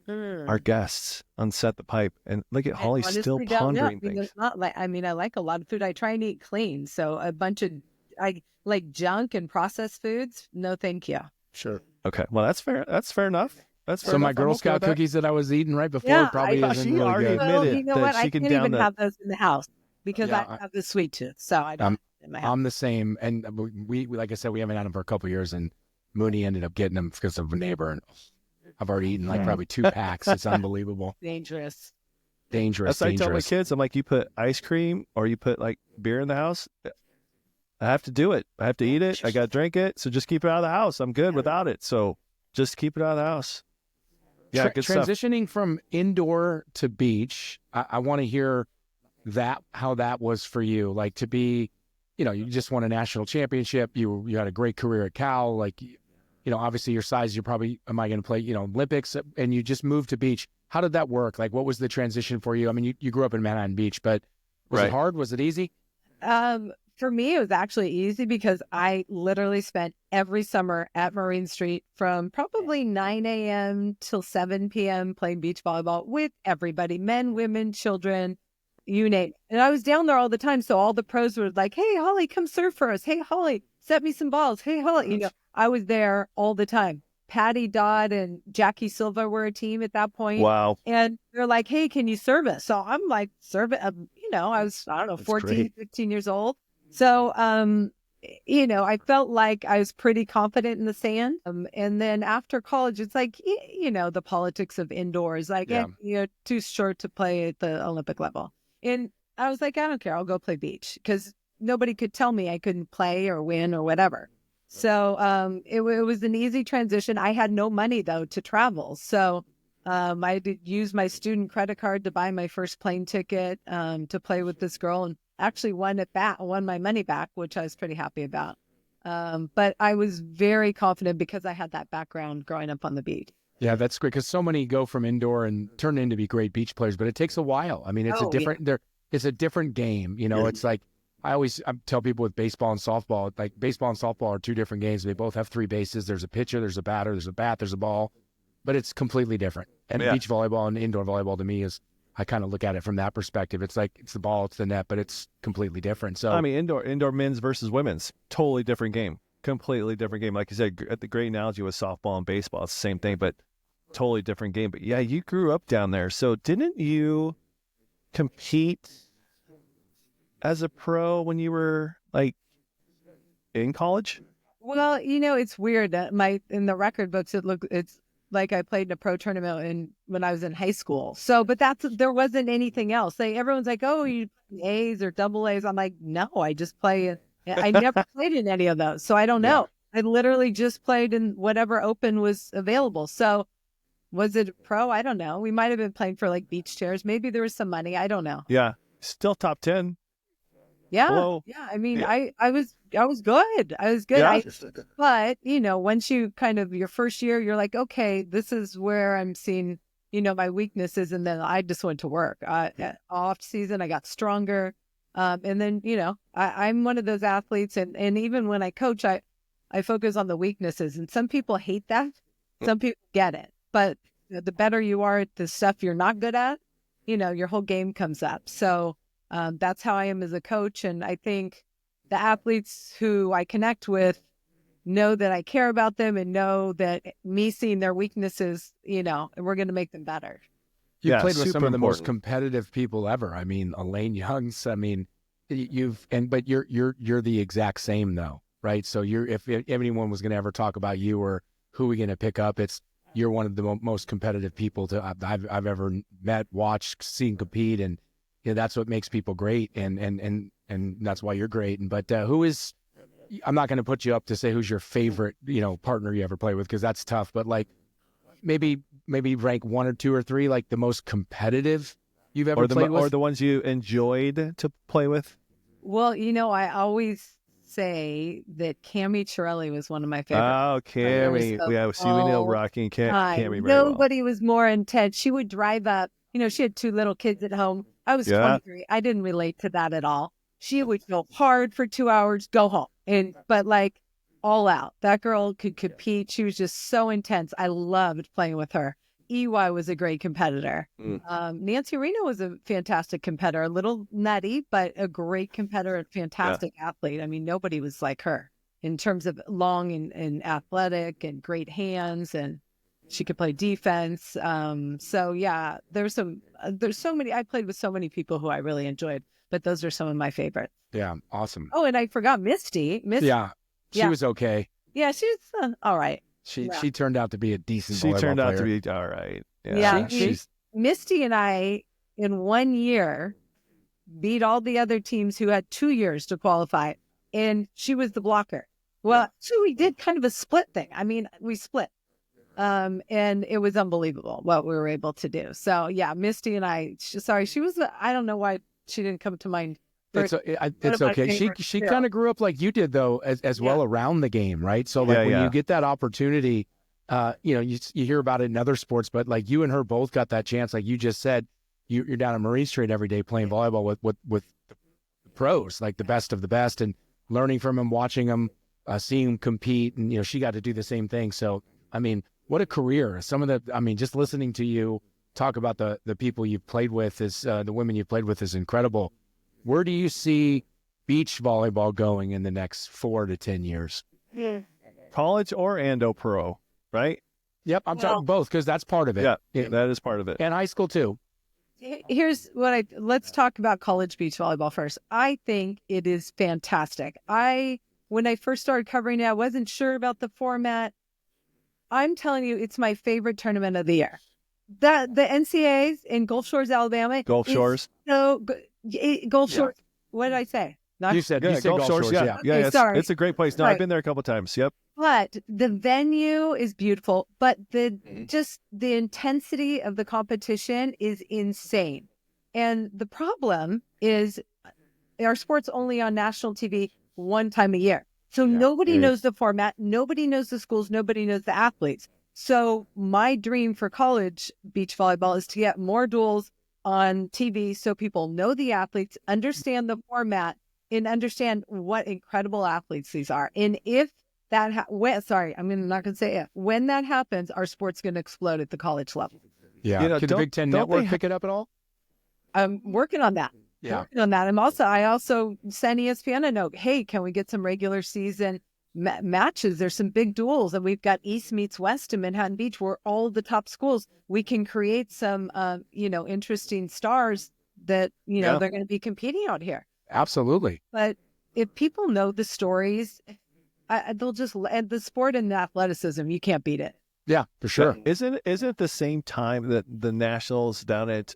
our guests on Set the Pipe. And look at Holly still pondering things. It's not like, I mean, I like a lot of food. I try and eat clean. So a bunch of, I like junk and processed foods. No, thank you. Sure. Okay. Well, that's fair. That's fair enough. So my Girl Scout cookies that I was eating right before probably isn't really good. Well, you know what? I can't even have those in the house because I have the sweet tooth. So I don't in my house. I'm the same. And we, like I said, we haven't had them for a couple of years, and Mooney ended up getting them because of a neighbor. And I've already eaten like probably 2 packs. It's unbelievable. Dangerous. That's what I tell my kids. I'm like, you put ice cream or you put like beer in the house, I have to do it. I have to eat it. I got to drink it. So just keep it out of the house. I'm good without it. So just keep it out of the house. Yeah, good stuff. Transitioning from indoor to beach, I want to hear how that was for you. Like to be, you just won a national championship. You had a great career at Cal. Like, obviously your size, you're probably, am I going to play, Olympics, and you just moved to beach. How did that work? Like, what was the transition for you? I mean, you grew up in Manhattan Beach, but was it hard? Was it easy? For me, it was actually easy because I literally spent every summer at Marine Street from probably 9 a.m. till 7 p.m. playing beach volleyball with everybody, men, women, children, you name it. And I was down there all the time. So all the pros were like, hey, Holly, come serve for us. Hey, Holly, set me some balls. Hey, Holly, I was there all the time. Patty Dodd and Jackie Silva were a team at that point. Wow. And they're like, hey, can you serve us? So I'm like, serve it. I was, 14, 15 years old. So, I felt like I was pretty confident in the sand. And then after college, it's like, the politics of indoors, like, you're too short to play at the Olympic level. And I was like, I don't care. I'll go play beach because nobody could tell me I couldn't play or win or whatever. So it was an easy transition. I had no money, though, to travel. So I did use my student credit card to buy my first plane ticket to play with this girl, and actually won my money back, which I was pretty happy about. But I was very confident because I had that background growing up on the beach. Yeah, that's great because so many go from indoor and turn into be great beach players, but it takes a while. I mean, it's it's a different game. It's like I tell people with baseball and softball, like baseball and softball are 2 different games. They both have 3 bases. There's a pitcher, there's a batter, there's a bat, there's a ball, but it's completely different. And beach volleyball and indoor volleyball to me is, I kind of look at it from that perspective. It's like, it's the ball, it's the net, but it's completely different. So I mean, indoor men's versus women's, totally different game, completely different game. Like you said, the great analogy with softball and baseball, it's the same thing, but totally different game. But yeah, you grew up down there. So didn't you compete as a pro when you were like in college? Well, it's weird. In the record books, it's like I played in a pro tournament when I was in high school. So, but there wasn't anything else. Everyone's like, oh, you play A's or double A's. I'm like, no, I just play. I never played in any of those. So I don't know. I literally just played in whatever open was available. So was it pro? I don't know. We might have been playing for like beach chairs. Maybe there was some money. I don't know. Yeah. Still top 10. Yeah. Hello. Yeah. I mean, I was good. I was good. Yeah. But, once you your first year, you're like, okay, this is where I'm seeing, my weaknesses. And then I just went to work. Off season, I got stronger. And then, I'm one of those athletes. And even when I coach, I focus on the weaknesses. And some people hate that. Some people get it. But the better you are at the stuff you're not good at, your whole game comes up. So that's how I am as a coach. And I think the athletes who I connect with know that I care about them and know that me seeing their weaknesses, and we're going to make them better. You played with some of the most competitive people ever. I mean, Elaine Youngs. I mean, but you're the exact same though, right? So if anyone was going to ever talk about you or who we're going to pick up, you're one of the most competitive people I've ever met, watched, seen compete, and that's what makes people great, and that's why you're great. But I'm not going to put you up to say who's your favorite, partner you ever play with, because that's tough. But like maybe rank 1 or 2 or 3, like the most competitive you've ever played with, or the ones you enjoyed to play with. Well, I always say that Cammie Chiarelli was one of my favorites. Oh, Cammie. We know Rocky and Cammie very Nobody was more intense. She would drive up. She had 2 little kids at home. I was 23. I didn't relate to that at all. She would go hard for 2 hours, go home. But like all out. That girl could compete. She was just so intense. I loved playing with her. EY was a great competitor. Nancy Reno was a fantastic competitor, a little nutty, but a great competitor, a fantastic athlete. I mean, nobody was like her in terms of long and athletic and great hands, and she could play defense. So yeah, there's so many. I played with so many people who I really enjoyed, but those are some of my favorites. Yeah, awesome. Oh, and I forgot Misty. Yeah, she was okay. Yeah, she's all right. She turned out to be a decent volleyball player. She turned out to be all right. Yeah, Misty and I, in 1 year, beat all the other teams who had 2 years to qualify, and she was the blocker. Well, so we did kind of a split thing. I mean, we split, and it was unbelievable what we were able to do. So yeah, Misty and I. She was. I don't know why she didn't come to mind. It's okay. She kind of grew up like you did, though, as well around the game, right? So like when you get that opportunity, you hear about it in other sports, but like you and her both got that chance. Like you just said, you're down at Marine Street every day playing volleyball with the pros, like the best of the best, and learning from them, watching them, seeing them compete, and she got to do the same thing. So I mean, what a career! Just listening to you talk about the people you've played with the women you've played with is incredible. Where do you see beach volleyball going in the next 4 to 10 years? College or pro, right? Yep, I'm talking both because that's part of it. Yeah, that is part of it. And high school too. Here's let's talk about college beach volleyball first. I think it is fantastic. When I first started covering it, I wasn't sure about the format. I'm telling you, it's my favorite tournament of the year. The NCAAs in Gulf Shores, Alabama. Gulf Shores. Gulf Shores. What did I say? You said Gulf Shores. Yeah. It's a great place. No, I've been there a couple of times. Yep. But the venue is beautiful, but the intensity of the competition is insane. And the problem is our sport's only on national TV one time a year. So nobody knows the format, nobody knows the schools, nobody knows the athletes. So my dream for college beach volleyball is to get more duels on TV so people know the athletes, understand the format, and understand what incredible athletes these are. And if that, when that happens, our sport's going to explode at the college level. Yeah. Could the Big Ten Network pick it up at all? I'm working on that. Working on that. I also sent ESPN a note. Hey, can we get some regular season matches? There's some big duels, and we've got East meets West in Manhattan Beach, where all the top schools. We can create some, interesting stars that they're going to be competing out here. Absolutely. But if people know the stories, they'll just and the sport and the athleticism. You can't beat it. Yeah, for sure. Isn't it the same time that the Nationals down at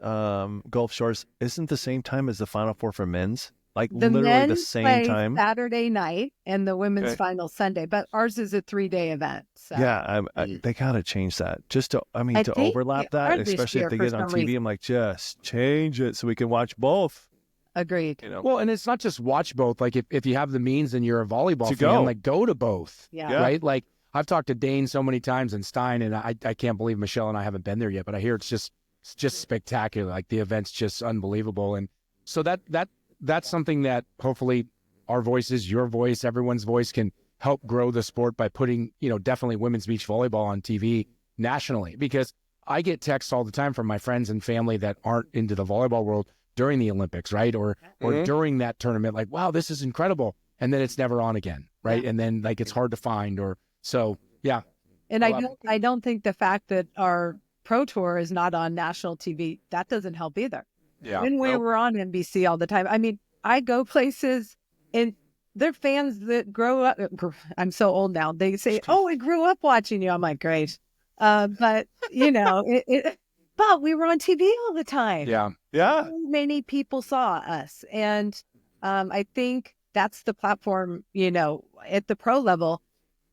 Gulf Shores isn't the same time as the Final Four for men's? Like the literally the same time. Saturday night and the women's final Sunday, but ours is a 3-day event. So. Yeah, they gotta change that just to overlap that, especially if they get it on TV. I'm like, just change it so we can watch both. Agreed. Well, and it's not just watch both. Like if you have the means and you're a volleyball fan, like go to both. Yeah. Right. Like I've talked to Dane so many times and Stein, and I can't believe Michelle and I haven't been there yet, but I hear it's just spectacular. Like the event's just unbelievable. And so that's something that hopefully our voices, your voice, everyone's voice can help grow the sport by putting, definitely women's beach volleyball on TV nationally. Because I get texts all the time from my friends and family that aren't into the volleyball world during the Olympics, right? Or during that tournament, like, wow, this is incredible. And then it's never on again, right? And then like it's hard to find yeah. And I don't think the fact that our pro tour is not on national TV, that doesn't help either. Yeah. When we were on NBC all the time. I mean, I go places and they're fans that grow up. I'm so old now. They say, "Oh, I grew up watching you." I'm like, "Great," but you know, but we were on TV all the time. Yeah, So many people saw us, and I think that's the platform. You know, at the pro level,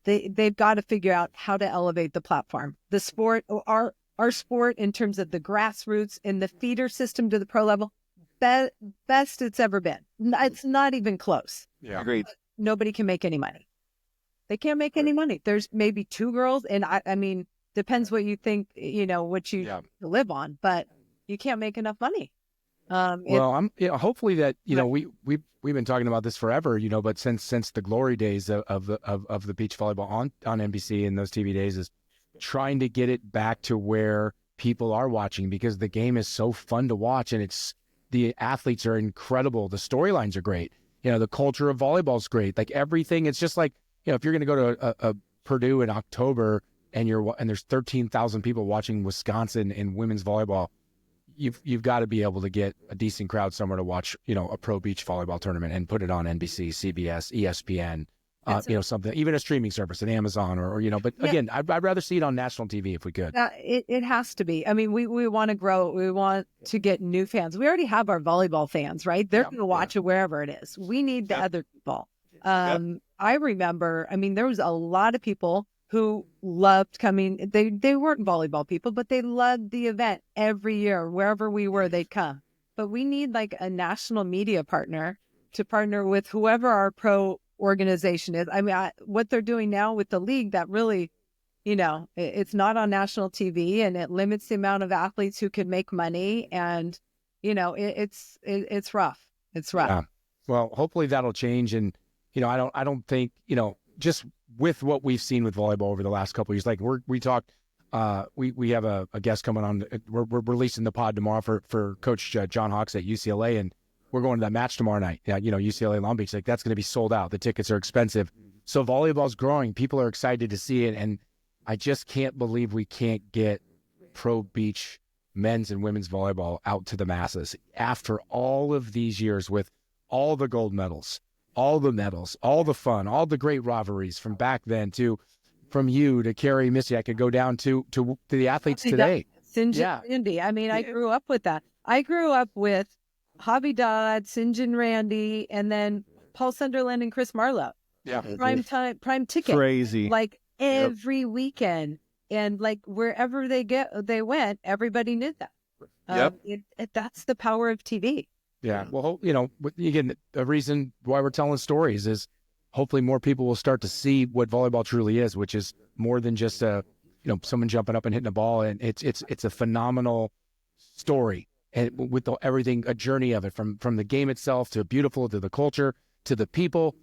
they've got to figure out how to elevate the platform, the sport, our sport in terms of the grassroots and the feeder system to the pro level. Best it's ever been. It's not even close. Yeah, agreed. Nobody can make any money. They can't make any money. There's maybe 2 girls, and I mean, depends what you think, you know, what you live on, but you can't make enough money. Well, hopefully that, you know, we've been talking about this forever, you know, but since the glory days of the beach volleyball on NBC and those TV days, is trying to get it back to where people are watching, because the game is so fun to watch, and the athletes are incredible. The storylines are great. You know, the culture of volleyball is great. Like everything, it's just like, you know, if you're going to go to a Purdue in October and there's 13,000 people watching Wisconsin in women's volleyball, you've got to be able to get a decent crowd somewhere to watch, you know, a pro beach volleyball tournament and put it on NBC, CBS, ESPN, you know, something, even a streaming service, an Amazon or you know, but again, I'd rather see it on national TV if we could. It has to be. I mean, we want to grow. We want to get new fans. We already have our volleyball fans, right? They're going to watch it wherever it is. We need the other people. I remember, I mean, there was a lot of people who loved coming. They weren't volleyball people, but they loved the event every year. Wherever we were, they'd come. But we need like a national media partner to partner with whoever our pro organization is. I mean, what they're doing now with the league, that really, you know, it's not on national TV, and it limits the amount of athletes who can make money. And, you know, it's rough. It's rough. Yeah. Well, hopefully that'll change. And, you know, I don't think, you know, just with what we've seen with volleyball over the last couple of years, like we talked, we have a guest coming on. We're releasing the pod tomorrow for Coach John Hawks at UCLA, and we're going to that match tomorrow night. Yeah, you know, UCLA Long Beach, like that's going to be sold out. The tickets are expensive. So volleyball's growing. People are excited to see it. And I just can't believe we can't get pro beach men's and women's volleyball out to the masses after all of these years, with all the gold medals, all the medals, all the fun, all the great rivalries from back then, to from you to Carrie, Missy. I could go down to the athletes today. Randy. I mean, I grew up with that. I grew up with Javi Dodd, Sinjin Randy, and then Paul Sunderland and Chris Marlowe. Yeah. Prime ticket. Crazy. Like every weekend. And like wherever they went, everybody knew that. That's the power of TV. Yeah. Well, you know, again, the reason why we're telling stories is hopefully more people will start to see what volleyball truly is, which is more than just someone jumping up and hitting a ball. And it's a phenomenal story. And with everything, a journey of it, from the game itself to beautiful, to the culture, to the people,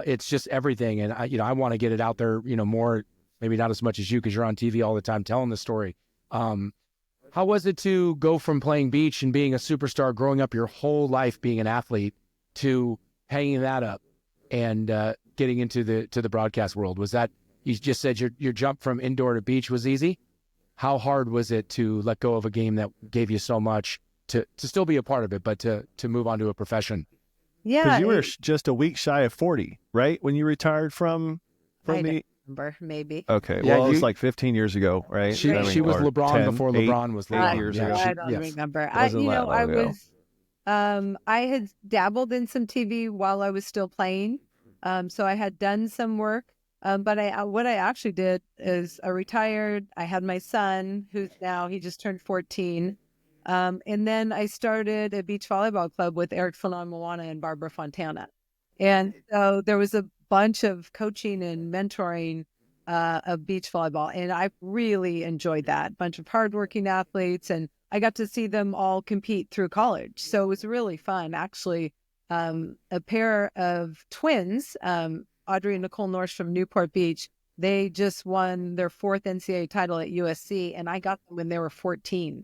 it's just everything. And I want to get it out there, you know, more, maybe not as much as you, because you're on TV all the time telling the story. How was it to go from playing beach and being a superstar, growing up your whole life being an athlete, to hanging that up and getting into the broadcast world? Was that, you just said your jump from indoor to beach was easy? How hard was it to let go of a game that gave you so much, to still be a part of it, but to move on to a profession? Yeah. Because you were just a week shy of 40, right? When you retired from the... Remember, maybe. Okay. Well, it was like 15 years ago, right? She was LeBron before LeBron was LeBron. 8 years ago. I don't remember. I had dabbled in some TV while I was still playing. So I had done some work. But what I actually did is I retired. I had my son, he just turned 14. And then I started a beach volleyball club with Eric Fanon-Moana and Barbara Fontana. And so there was a bunch of coaching and mentoring of beach volleyball. And I really enjoyed that. Bunch of hardworking athletes. And I got to see them all compete through college. So it was really fun. Actually, a pair of twins, Audrey and Nicole Norse from Newport Beach, They just won their 4th NCAA title at USC, and I got them when they were 14.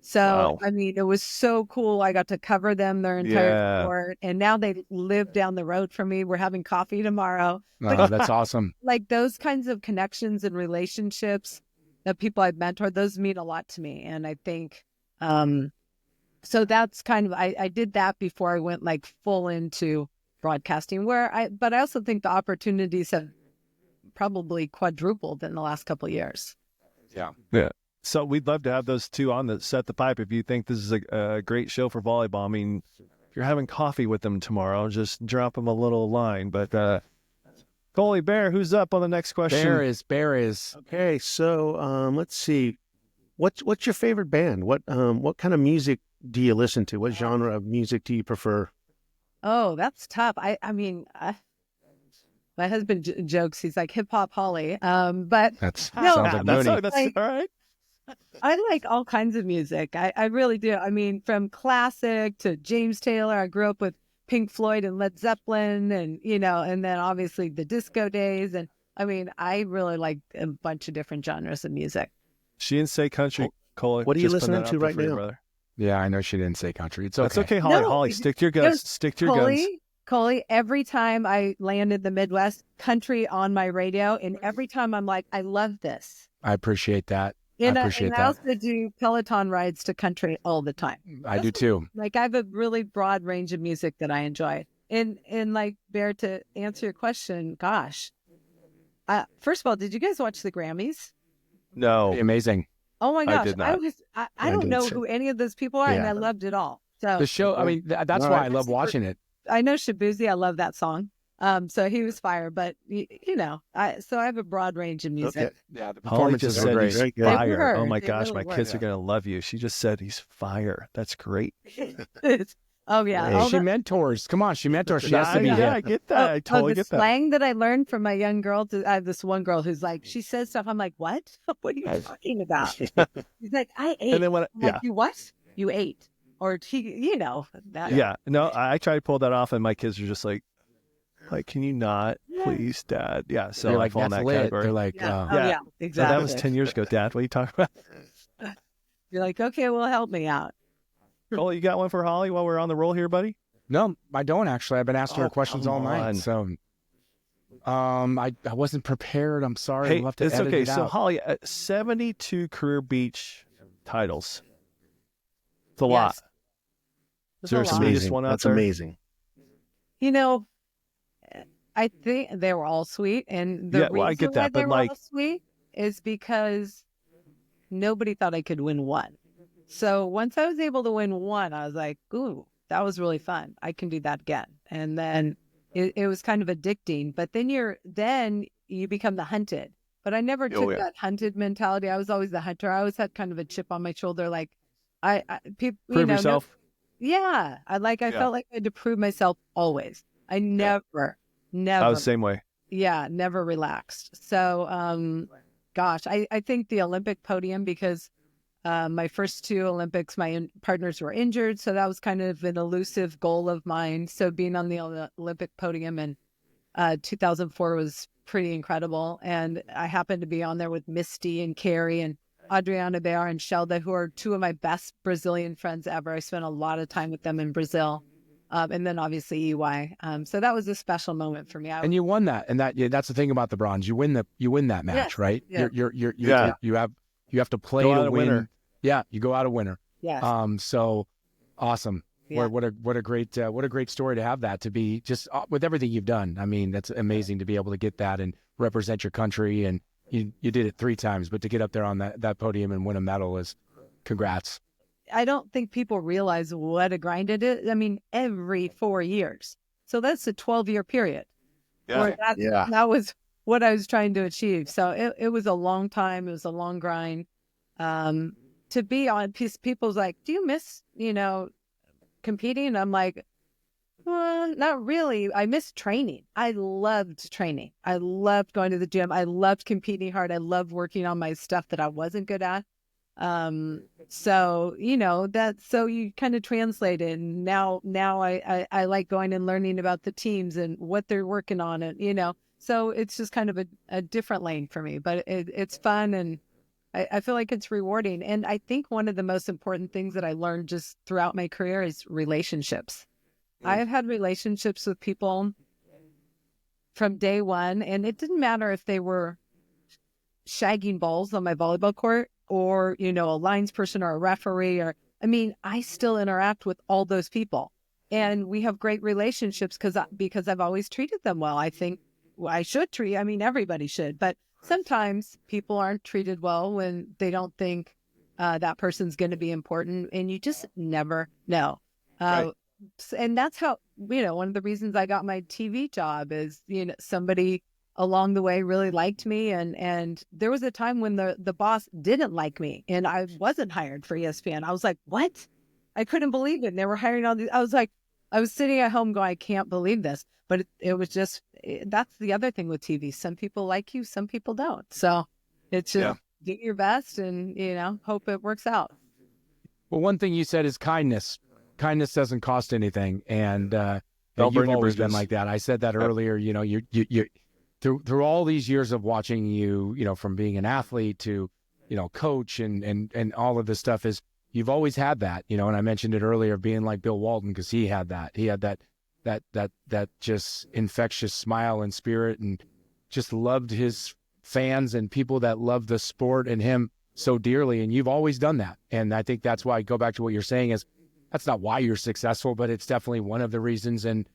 So, wow. I mean, it was so cool. I got to cover them their entire sport, and now they live down the road from me. We're having coffee tomorrow. Oh, that's awesome. Like those kinds of connections and relationships that people I've mentored, those mean a lot to me. And I think, so that's kind of, I did that before I went like full into broadcasting but I also think the opportunities have probably quadrupled in the last couple of years. Yeah. So we'd love to have those two on the Set the Pipe. If you think this is a great show for volleyball, I mean, if you're having coffee with them tomorrow, just drop them a little line. But Coley, Bear, who's up on the next question? Bear is. Okay, so let's see. What's your favorite band? What kind of music do you listen to? What genre of music do you prefer? Oh, that's tough. I mean, my husband jokes. He's like hip hop Holly. But sounds like Mooney. That's all right. I like all kinds of music. I really do. I mean, from classic to James Taylor. I grew up with Pink Floyd and Led Zeppelin, and and then obviously the disco days. And I mean, I really like a bunch of different genres of music. She didn't say country, Coley. What are you listening to right now? Brother. Yeah, I know she didn't say country. It's okay. That's okay, Holly. No, Holly, stick to your guns. Stick to your guns. Coley, every time I land in the Midwest, country on my radio, and every time I'm like, I love this. I appreciate that. And I also do Peloton rides to country all the time. I do too. Like I have a really broad range of music that I enjoy. And like Bear, to answer your question, gosh. First of all, did you guys watch the Grammys? No. Amazing. Oh my gosh. I did not. I don't know who any of those people are, and I loved it all. So the show, I mean, that's why I love watching it. I know Shabuzi, I love that song. So he was fire, but so I have a broad range of music. Okay. Yeah, the performances are great. He's fire. Oh my gosh, my kids are gonna love you. She just said he's fire. That's great. Oh yeah, she mentors. Come on, she mentors. She has to be. Yeah, I get that. I totally get that. The slang that I learned from my young girl. I have this one girl who's like, she says stuff. I'm like, what? What are you talking about? She's like, I ate. And then when you what? You ate, or that. Yeah, no, I try to pull that off, and my kids are just like, can you not, please, Dad? Yeah, so like, fall in that category. They're like, yeah, exactly. So that was 10 years ago, Dad. What are you talking about? You're like, okay, well, help me out. Cole, you got one for Holly while we're on the roll here, buddy? No, I don't actually. I've been asking her questions all night, so I wasn't prepared. I'm sorry. Hey, we'll have to it's edit okay. it So out. Holly, 72 career beach titles. It's a lot. Is there a sweetest one out That's there? amazing. I think they were all sweet, and the reason I get that, why they but were all sweet is because nobody thought I could win one. So once I was able to win one, I was like, ooh, that was really fun. I can do that again. And then it was kind of addicting. But then you become the hunted. But I never took that hunted mentality. I was always the hunter. I always had kind of a chip on my shoulder, like people prove yourself. I felt like I had to prove myself always. I never. I was the same way. Yeah, never relaxed. So, gosh, I think the Olympic podium, because my first 2 Olympics, my partners were injured. So that was kind of an elusive goal of mine. So being on the Olympic podium in 2004 was pretty incredible. And I happened to be on there with Misty and Carrie and Adriana Bear and Shelda, who are 2 of my best Brazilian friends ever. I spent a lot of time with them in Brazil. And then obviously EY. So that was a special moment for me. And you won that. And that's the thing about the bronze. You win that match, right? Yeah. You have to play to win. Winner. Yeah, you go out a winner. Yeah. So awesome. Yeah. What a great story to have that, to be just with everything you've done. I mean, that's amazing to be able to get that and represent your country. And you did it 3 times, but to get up there on that podium and win a medal is congrats. I don't think people realize what a grind it is. I mean, every 4 years. So that's a 12-year period. Yeah. That was what I was trying to achieve. So it was a long time. It was a long grind. To be on, people's like, do you miss, competing? And I'm like, well, not really. I miss training. I loved training. I loved going to the gym. I loved competing hard. I loved working on my stuff that I wasn't good at. So, so you kind of translate it. And now I like going and learning about the teams and what they're working on, and, so it's just kind of a different lane for me, but it's fun. And I feel like it's rewarding. And I think one of the most important things that I learned just throughout my career is relationships. I have had relationships with people from day one, and it didn't matter if they were shagging balls on my volleyball court or, a lines person or a referee, I still interact with all those people, and we have great relationships because I've always treated them well. I think I should treat, everybody should, but sometimes people aren't treated well when they don't think that person's going to be important, and you just never know. Right. And that's how, one of the reasons I got my TV job is, somebody along the way really liked me. And there was a time when the boss didn't like me and I wasn't hired for ESPN. I was like, what? I couldn't believe it. And they were hiring all these. I was sitting at home going, I can't believe this. But it was just, that's the other thing with TV. Some people like you, some people don't. So it's just do your best and, hope it works out. Well, one thing you said is kindness. Kindness doesn't cost anything. And you've always been like that. I said that earlier, you through all these years of watching you, from being an athlete to, coach and all of this stuff is you've always had that, and I mentioned it earlier, being like Bill Walton, because he had that just infectious smile and spirit, and just loved his fans and people that loved the sport and him so dearly. And you've always done that. And I think that's why I go back to what you're saying is that's not why you're successful, but it's definitely one of the reasons. And,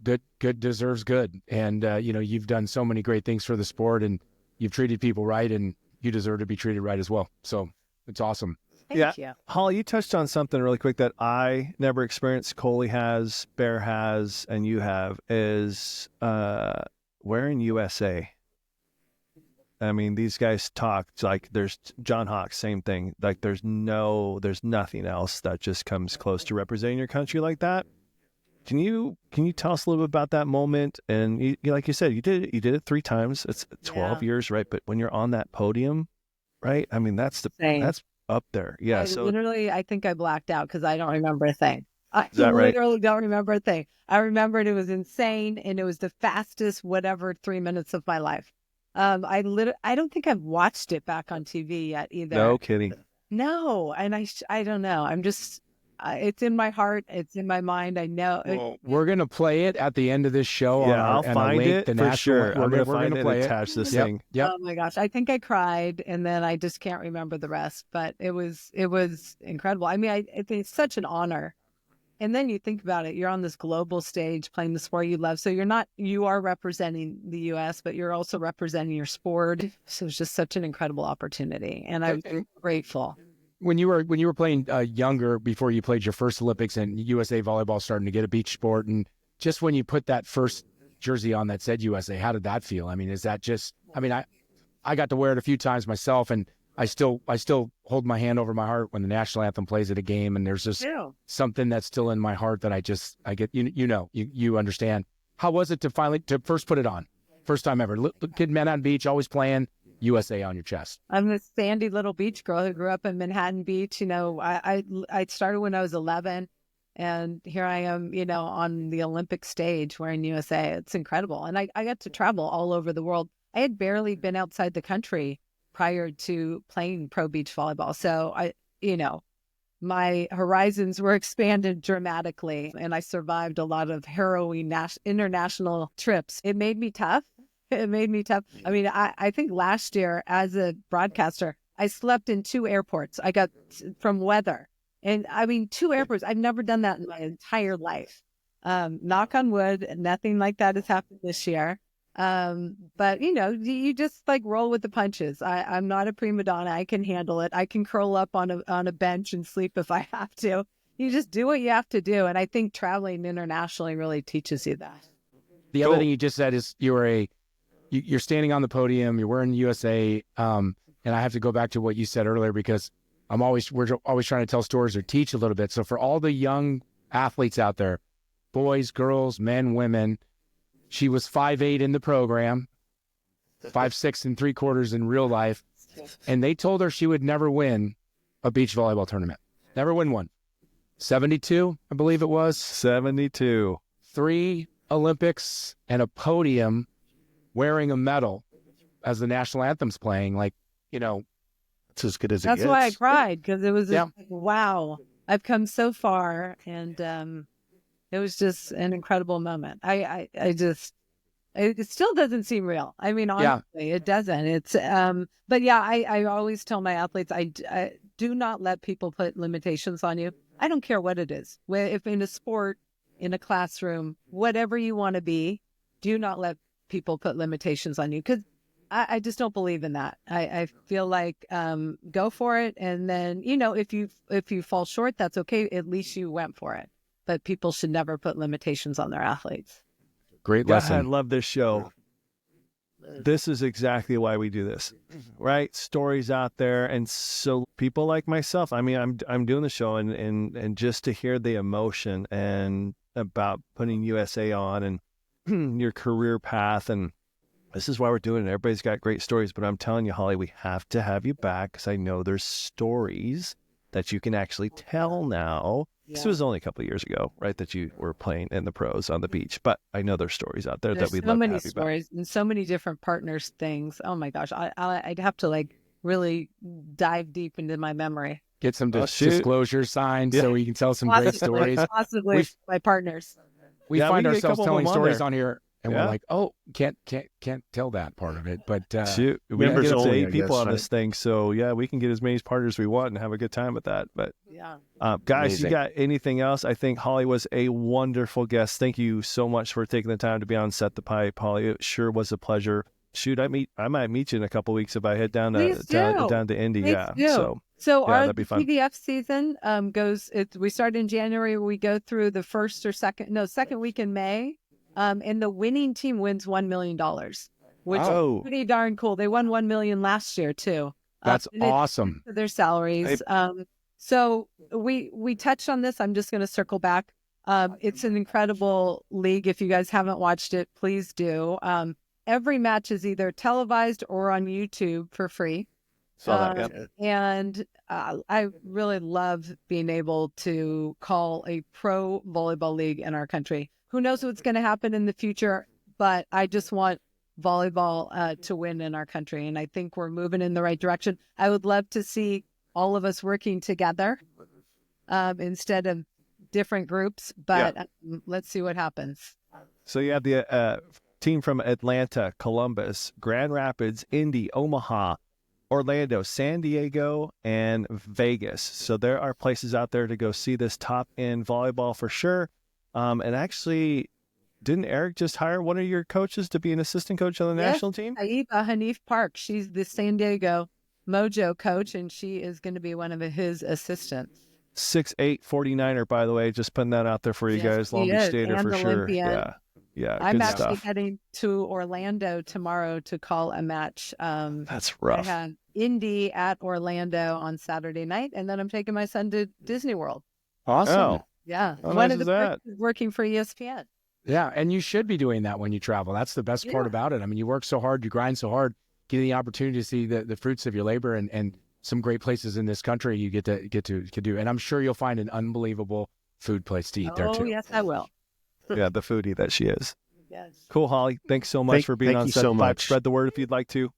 good deserves good. And, you've done so many great things for the sport, and you've treated people right, and you deserve to be treated right as well. So it's awesome. Thank you. Holly, you touched on something really quick that I never experienced. Coley has, Bear has, and you have, is wearing USA. These guys talk like there's John Hawks, same thing. Like there's nothing else that just comes close to representing your country like that. Can you tell us a little bit about that moment? And like you said, you did it 3 times. It's 12 years, right? But when you're on that podium, right? That's up there. Yeah. I think I blacked out because I don't remember a thing. I right? Literally don't remember a thing. I remembered it was insane, and it was the fastest 3 minutes of my life. I don't think I've watched it back on TV yet either. No kidding. No, and I don't know. I'm just. It's in my heart. It's in my mind. I know. Well, we're going to play it at the end of this show. Yeah, I'll find it for sure. We're going to find it and attach this thing. Yep. Oh my gosh. I think I cried, and then I just can't remember the rest, but it was incredible. I think it's such an honor. And then you think about it, you're on this global stage playing the sport you love. So you are representing the US, but you're also representing your sport. So it's just such an incredible opportunity. And I'm grateful. When you were playing younger, before you played your first Olympics, and USA Volleyball starting to get a beach sport, and just when you put that first jersey on that said USA, how did that feel? Is that just? I got to wear it a few times myself, and I still hold my hand over my heart when the national anthem plays at a game, and there's just something that's still in my heart that I get. You understand. How was it to first put it on, first time ever? Kid Manhattan Beach, always playing. USA on your chest. I'm this sandy little beach girl who grew up in Manhattan Beach. I started when I was 11, and here I am, on the Olympic stage wearing USA. It's incredible. And I got to travel all over the world. I had barely been outside the country prior to playing pro beach volleyball. So my horizons were expanded dramatically, and I survived a lot of harrowing international trips. It made me tough. I think last year as a broadcaster, I slept in 2 airports. I got from weather. And 2 airports. I've never done that in my entire life. Knock on wood, nothing like that has happened this year. But you just roll with the punches. I'm not a prima donna. I can handle it. I can curl up on a bench and sleep if I have to. You just do what you have to do. And I think traveling internationally really teaches you that. The other thing you just said is you're standing on the podium, you're wearing USA, and I have to go back to what you said earlier, because we're always trying to tell stories or teach a little bit. So for all the young athletes out there, boys, girls, men, women, she was 5'8" in the program, 5'6" and 3/4 in real life, and they told her she would never win, a beach volleyball tournament. Never win one. 72, I believe it was. 72. 3 Olympics and a podium wearing a medal as the national anthem's playing. Like, you know. It's as good as it That's gets. why I cried, because it was like, wow, I've come so far. And it was just an incredible moment. It still doesn't seem real. I mean, honestly, it doesn't. It's, but yeah, I always tell my athletes, I do not let people put limitations on you. I don't care what it is. If in a sport, in a classroom, whatever you want to be, do not let people put limitations on you. Because I just don't believe in that. I feel like go for it, and then if you fall short, that's okay. At least you went for it. But people should never put limitations on their athletes. Great lesson. I love this show. This is exactly why we do this, right? Stories out there, and so people like myself. I mean, I'm doing the show, and just to hear the emotion and about putting USA on and your career path, and this is why we're doing it. Everybody's got great stories, but I'm telling you, Holly, we have to have you back, because I know there's stories that you can actually tell now. Yeah. This was only a couple of years ago, right, that you were playing in the pros on the beach, but I know there's stories out there that we'd love to have you back. So many stories and so many different partners things. Oh my gosh, I'd have to like really dive deep into my memory. Get some disclosure signed so we can tell some great stories. Possibly my partners. We find ourselves telling stories on here, and we're like, oh, can't tell that part of it. But shoot, we can get up to 8 people on this thing, so yeah, we can get as many partners as we want and have a good time with that. But guys, amazing. You got anything else? I think Holly was a wonderful guest. Thank you so much for taking the time to be on Set the Pipe, Holly. It sure was a pleasure. Shoot, I might meet you in a couple of weeks if I head down to Indy. So our PVF season goes. We start in January. We go through the second week in May. And the winning team wins $1 million, which is pretty darn cool. They won $1 million last year too. That's awesome. Their salaries. So we touched on this. I'm just going to circle back. It's an incredible league. If you guys haven't watched it, please do. Every match is either televised or on YouTube for free. And I really love being able to call a pro volleyball league in our country. Who knows what's going to happen in the future, but I just want volleyball to win in our country. And I think we're moving in the right direction. I would love to see all of us working together instead of different groups, but let's see what happens. So you have the team from Atlanta, Columbus, Grand Rapids, Indy, Omaha, Orlando, San Diego, and Vegas. So there are places out there to go see this top-end volleyball for sure. And actually, didn't Eric just hire one of your coaches to be an assistant coach on the national team? Hanif Park. She's the San Diego Mojo coach, and she is going to be one of his assistants. 6'8", 49er, by the way. Just putting that out there for you guys. Long Beach Stater for Olympian. Sure. Yeah. I'm actually heading to Orlando tomorrow to call a match. That's rough. I have Indy at Orlando on Saturday night, and then I'm taking my son to Disney World. Awesome. Oh. Yeah. One of the working for ESPN. Yeah. And you should be doing that when you travel. That's the best part about it. I mean, you work so hard, you grind so hard, get the opportunity to see the fruits of your labor and some great places in this country you get to do. And I'm sure you'll find an unbelievable food place to eat there too. Oh, yes, I will. Yeah, the foodie that she is. Yes. Cool, Holly. Thanks so much for being on Set the Pipe. Spread the word if you'd like to.